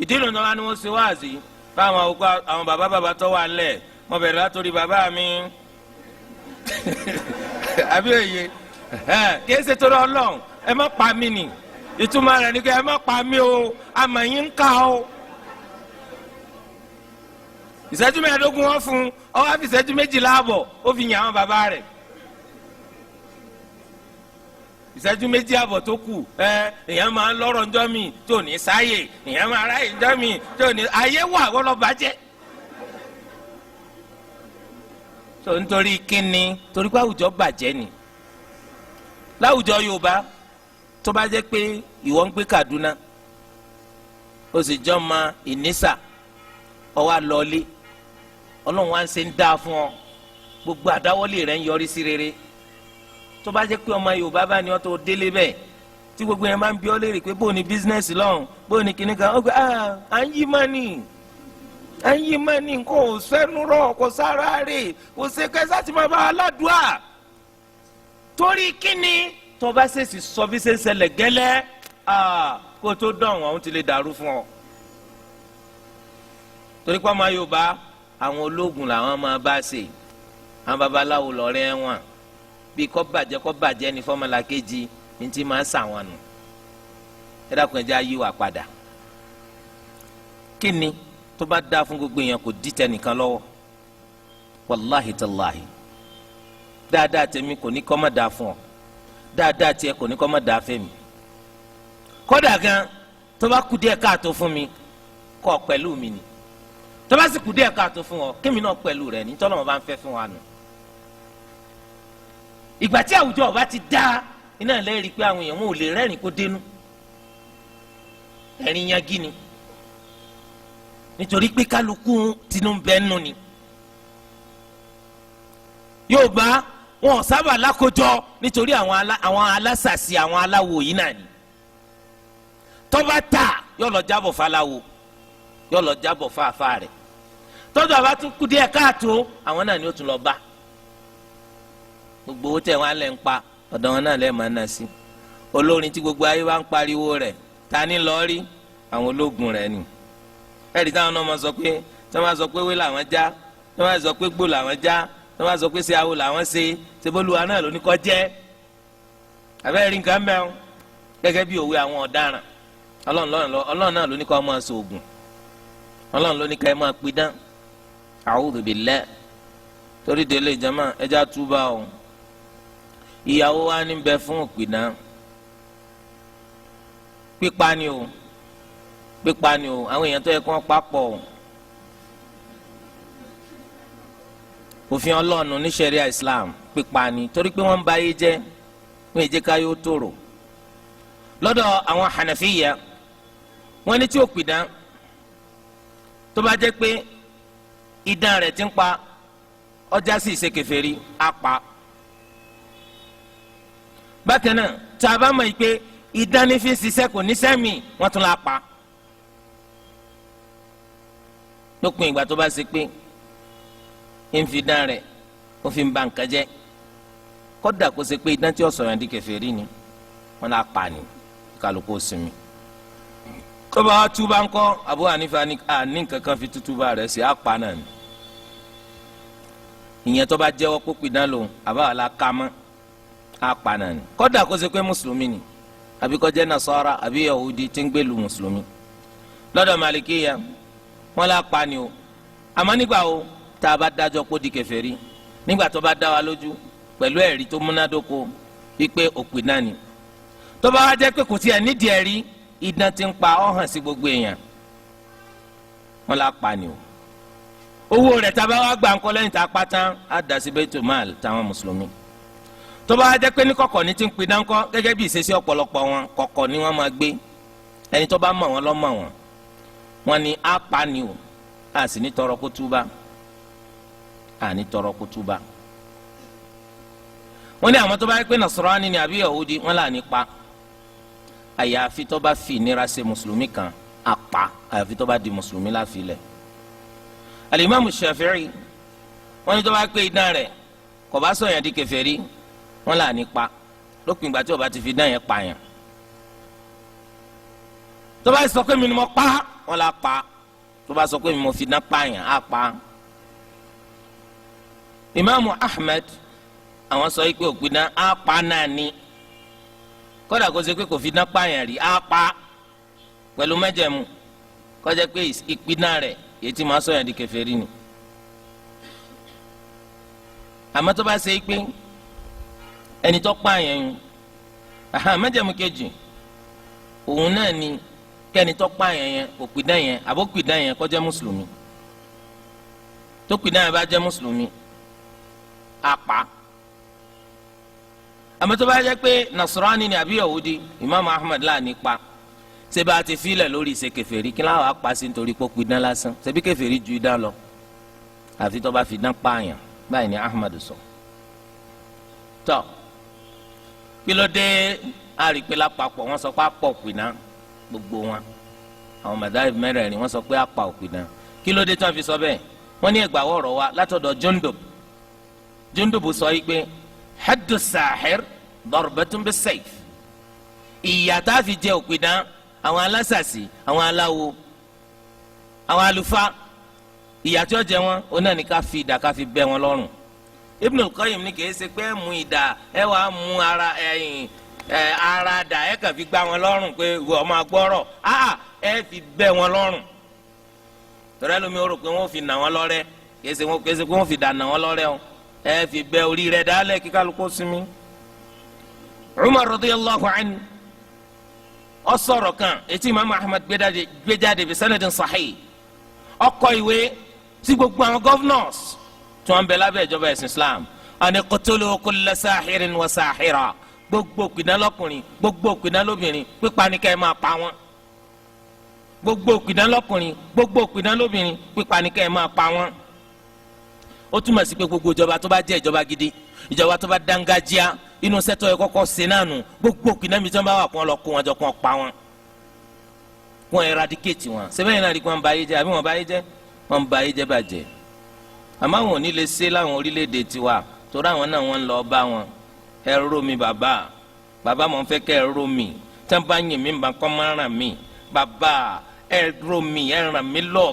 ìdí ìrònú wa ni wọ́n ṣe wáàzí fáwọn àwọn bàbá tó wà ńlẹ̀ mo bẹ̀rẹ̀ látòrí bàbá mi àbí òye kìí ṣe torí Ọlọ́run ẹ má pa mí nì ìtumọ̀ rẹ̀ ni kí ẹ má pa mí o àmọ̀ yín ń kà o. ìṣẹ́jú mẹ́ẹ̀ẹ́dógún wọn fún un ó wá fi ìṣẹ́jú méjìlá àbọ̀ ó fi yàn àwọn bàbá rẹ̀ ìṣẹ́jú méjì àbọ̀ tó kù èèyàn máa ń lọ́rọ̀ ńjọ́ mi tó ní sáyè èèyàn máa ráyè ńjọ́ mi tó ní ayé wà wọ́n lọ bàjẹ́. tó nítorí kíni torí pé àwùjọ bàjẹ́ ni láwùjọ Yorùbá tó bá jẹ́ pé ìwọ ń gbé Kaduna ó sì jọ ma Ìnísà ó wá lọlé Ọlọ́run wá ń ṣe ń dáa fún ọ gbogbo àdáwọ́lé rẹ̀ ń yọrí sí rere tó bá jẹ́ pé ọmọ Yorùbá bá ní ọ tó délé bẹ́ẹ̀ tí gbogbo yẹn máa ń bi ọ́ léèrè pé bó ni bísínẹ́sì lọ́hùn bó ni kíní kan ó gbé à ń yí mọ́nì kò sẹ́nu rọ̀ kò sára rè kò ṣe kẹsà tí máa bá aládùá torí kíni tó bá ṣèṣì sọ bí ṣe ń ṣẹlẹ̀ gẹ́lẹ́ kó tó dán wọn ó ti lè dàrú fún ọ torí pé ọmọ Yorùbá àwọn ológun làwọn máa bá ṣe àwọn babaláwo lọ́rẹ́ wọn bí kọ́ bàjẹ́ ní fọ́mọlá kejì ní ti máa ń sàwọn nù ẹ dákun ẹjẹ́ ayé wà padà kí ni tó bá dáa fún gbogbo èèyàn kò dí tẹnìkan lọ́wọ́ wàláhì tàláhì dáadáa tèmi kò ní kọ́ mọ́ dáa fún ọ dáadáa tiẹ̀ kò ní kọ́ mọ́ dáa fẹ́mi kódà gan tó bá kú díẹ̀ káàtó fún mi kọ́ pẹ̀lú mi ni tó bá sì kú díẹ̀ káàtó fún ọ kémi náà pẹ̀lú rẹ̀ ní tọ́lọ́mọ bá ń fẹ́ fún wa nù. ìgbà tí àwùjọ ọba ti dá iná lẹ́rìí pé àwọn èèyàn wọn ò lè rẹ́rìn kó dénú ẹ̀rín yangí ni nítorí pé kálukú tinú ń bẹ́ nù ni. Yorùbá wọn sábà lákòjọ nítorí àwọn alásàsì àwọn aláwo yìí náà ni tọ́ba ta yóò lọ jábọ̀ fáláwo yóò lọ jábọ̀ fáfá rẹ̀ tọ́jú àbá tún kú díẹ̀ káàtó àwọn náà ni ó tún lọ bá gbogbo owó tẹ̀ wọ́n á lẹ̀ ń pa ọ̀dọ̀ wọn náà lẹ̀ máa ná sí olórin tí gbogbo ayé wa ń pariwo rẹ̀ ta ni lọ́ọ́ rí àwọn ológun rẹ̀ ni ẹ̀rí táwọn náà máa sọ pé tí wọ́n máa sọ pé wé làwọn já tí wọ́n máa sọ pé gbó làwọn já tí wọ́n máa sọ pé ṣe awo làwọn ṣe ṣebóluwa náà ló ní kọ́ jẹ́ abẹ́rẹ́ rí nǹkan mẹ́rin gẹ́gẹ́ bí òwe àwọn ọ̀daràn ọlọ́run náà ló ní kọ́ máa ṣoògùn ọlọ́run ló ní ká ẹ máa pidán a'udhu billah torí délé ìjàmá ẹja túbà o ìyàwó wa ní bẹ fún òpìdán pípa ni o àwọn èèyàn tó yẹ kí wọ́n papọ̀ o òfin ọlọ́run ní ṣẹ̀ríà Islam pípa ni torí pé wọ́n ń ba ayé jẹ́ wọ́n èjẹ́ ká yóò tòrò lọ́dọ̀ àwọn Hanafiya wọ́n ní tí òpìdán tó bá jẹ́ pé idán rẹ̀ ti ń pa ọjà sí ìṣekèfèrí apá bákan náà tá a bá mọ̀ pé idán ní fi ṣiṣẹ́ kò ní sẹ́mi wọ́n tún la pa lópin ìgbà tó bá ṣe pé ń fi idán rẹ̀ ó fi ń ba nǹkan jẹ́ kódà kó ṣe pé idán tí ó sọ yàn di kèfèrí ni wọ́n la pa ni kálukú sinmi tó bá wá túbá ńkọ́ Abu Hanifa ní nǹkan kan fi túbá rẹ̀ sí apá náà ni ìyẹn tó bá jẹ́wọ́ kó pidán lòun àbá la ká mọ́ apá náà ni kódà kó ṣe pé mùsùlùmí ni àbí kó jẹ́ Nasara àbí Yahudi tí ń gbé lu mùsùlùmí lọ́dọ̀ Malikiya wọ́n la pa ni o àmọ́ nígbà wo tá a bá dájọ́ kó di kèfèrí nígbà tó bá dá wa lójú pẹ̀lú ẹ̀rí tó múnádóko wípé òpìdán ni tó bá wá jẹ́ pé kò tiẹ̀ nídìí ẹ̀rí idán ti ń pa ọ́ hàn sí gbogbo èèyàn wọ́n la pa ni o owó rẹ̀ tá a bá wá gbà ńkọ́ lẹ́yìn tá a pa tán á dà sí baitul mal táwọn mùsùlùmí. tó bá jẹ́ pé ní kọ̀kọ̀ ní ti ń pidán ńkọ́ gẹ́gẹ́ bí ìṣesí ọ̀pọ̀lọpọ̀ wọn kọ̀kọ̀ ni wọ́n máa gbé ẹni tó bá mọ̀ wọ́n lọ́mọ̀ wọn wọn ni á pa ni o á sì ní tọrọ kó túbá á ní tọrọ kó túbá. wọ́n ní àwọn tó bá yẹ pé Nasrani ni àbí Yahudi wọ́n là ní pa àyàfi tó bá fi ìnira ṣe mùsùlùmí kan á pa àyàfi tó bá di mùsùlùmí láfilẹ̀. Al-Imam Shafi'i wọ́n ní tó bá pé idán rẹ̀ kò bá sọ̀yàn di kèfèrí wọ́n là ní pa lópin ìgbà tí ó bá ti fi idán yẹn pa yàn. tó bá sọ pé mi ni mo pa wọ́n là pa tó bá sọ pé mi mo fi idán pa yàn á pa. Imaamu Ahmed àwọn sọ pé òpinna á pa náà ni kódà kó ṣe pé kò fi idán pa yàn rí á pa pẹ̀lú mẹ́jẹ̀mú kó jẹ́ pé ìpinna rẹ̀ èyí tí màá sọ̀yàn di kèfèrí ni. àmọ́ tó bá ṣe pé ẹni tó pààyàn yẹn mẹ́jẹ̀mú kejì òun náà ni kẹ́ni tó pààyàn yẹn òpìdán yẹn àbópìdán yẹn kó jẹ́ mùsùlùmí tó pìdán yẹn bá jẹ́ mùsùlùmí á pa. àmọ́ tó bá jẹ́ pé Nasrani ni àbí Yahudi Imam Ahmad láàánú pa ṣé bá a ti filẹ̀ lórí ìṣe kèfèrí kí láwọn apá sí nítorí pọ́pọ́ idán lásán ṣebí kèfèrí ju idán lọ àfi tó bá fi idán pààyàn báyìí ni Ahmad sọ. tọ́ kí ló dé àrípé lápapọ̀ wọ́n sọ pé àpọ̀ òpìdán gbogbo wọn àwọn madhahib mẹ́rẹ̀ẹ̀rin wọ́n sọ pé àpà òpìdán kí ló dé tí wọ́n fi sọ bẹ́ẹ̀ wọ́n ní ẹgbàá wọ̀rọ̀ wa látọ̀dọ̀ Jundub sọ yìí pé haddu sahir darbatun bis-sayf ìyà tá a fi jẹ òpìdán àwọn alásàsì àwọn aláwo àwọn àlùfáà ìyà tí ó jẹ wọn ó náà ní ká fi idà ká fi bẹ́ wọn lọ́rùn. Ibn al-Qayyim ní kìí ṣe pé mú idà ẹ wàá mú ara dà ẹ kàn fi gbá wọn lọ́rùn pé wọ́n máa gbọ́rọ̀ ẹ fi bẹ́ wọn lọ́rùn. tọ́lá lómi ó rò pé wọ́n fi nà wọ́n lọ́rẹ́ kìí ṣe pé wọ́n fi dà nà wọ́n lọ́rẹ́ o ẹ fi bẹ́ orí rẹ̀ dálẹ̀ kí kálukú sinmi. Umar radiyallahu anhu ọsọrọ kan etí Imam Ahmad gbé jáde bí sanadin sahih ọkọ ìwé sí gbogbo àwọn governors tí wọn bẹ lábẹ́ ìjọba ẹ̀sìn Islam àni qutulu kulla sahirin wa sahira gbogbo òpìdán lọ́kùnrin gbogbo òpìdán lóbìnrin pípa ni ká ẹ máa pa wọn gbogbo òpìdán lọ́kùnrin gbogbo òpìdán lóbìnrin pípa ni ká ẹ máa pa wọn. ó túmọ̀ sí pé gbogbo ìjọba tó bá jẹ́ ìjọba gidi ìjọba tó bá dángájíá inú sẹ́tọ̀ yẹ kọ́kọ́ ṣe náà nù gbogbo òpìdán mi tí wọ́n bá wà kó wọn lọ kó wọn jọ kó wọn pa wọn kó wọn eradicate wọn sẹ́fẹ̀yìn náà rí kó wọn bà ayé jẹ́ àbí wọn bà ayé jẹ́ wọn bà ayé jẹ́ bàjẹ́ àmọ́ àwọn ò ní lè ṣe láwọn orílẹ̀-èdè tiwa torí àwọn náà wọ́n ń lọ bá wọn ẹ ró mi bàbá mọ̀ ń fẹ́ kẹ́ ẹ ró mi tí wọ́n bá yìn mí bá kọ́ máa ràn mí bàbá ẹ ró mi ẹ ràn mí lọ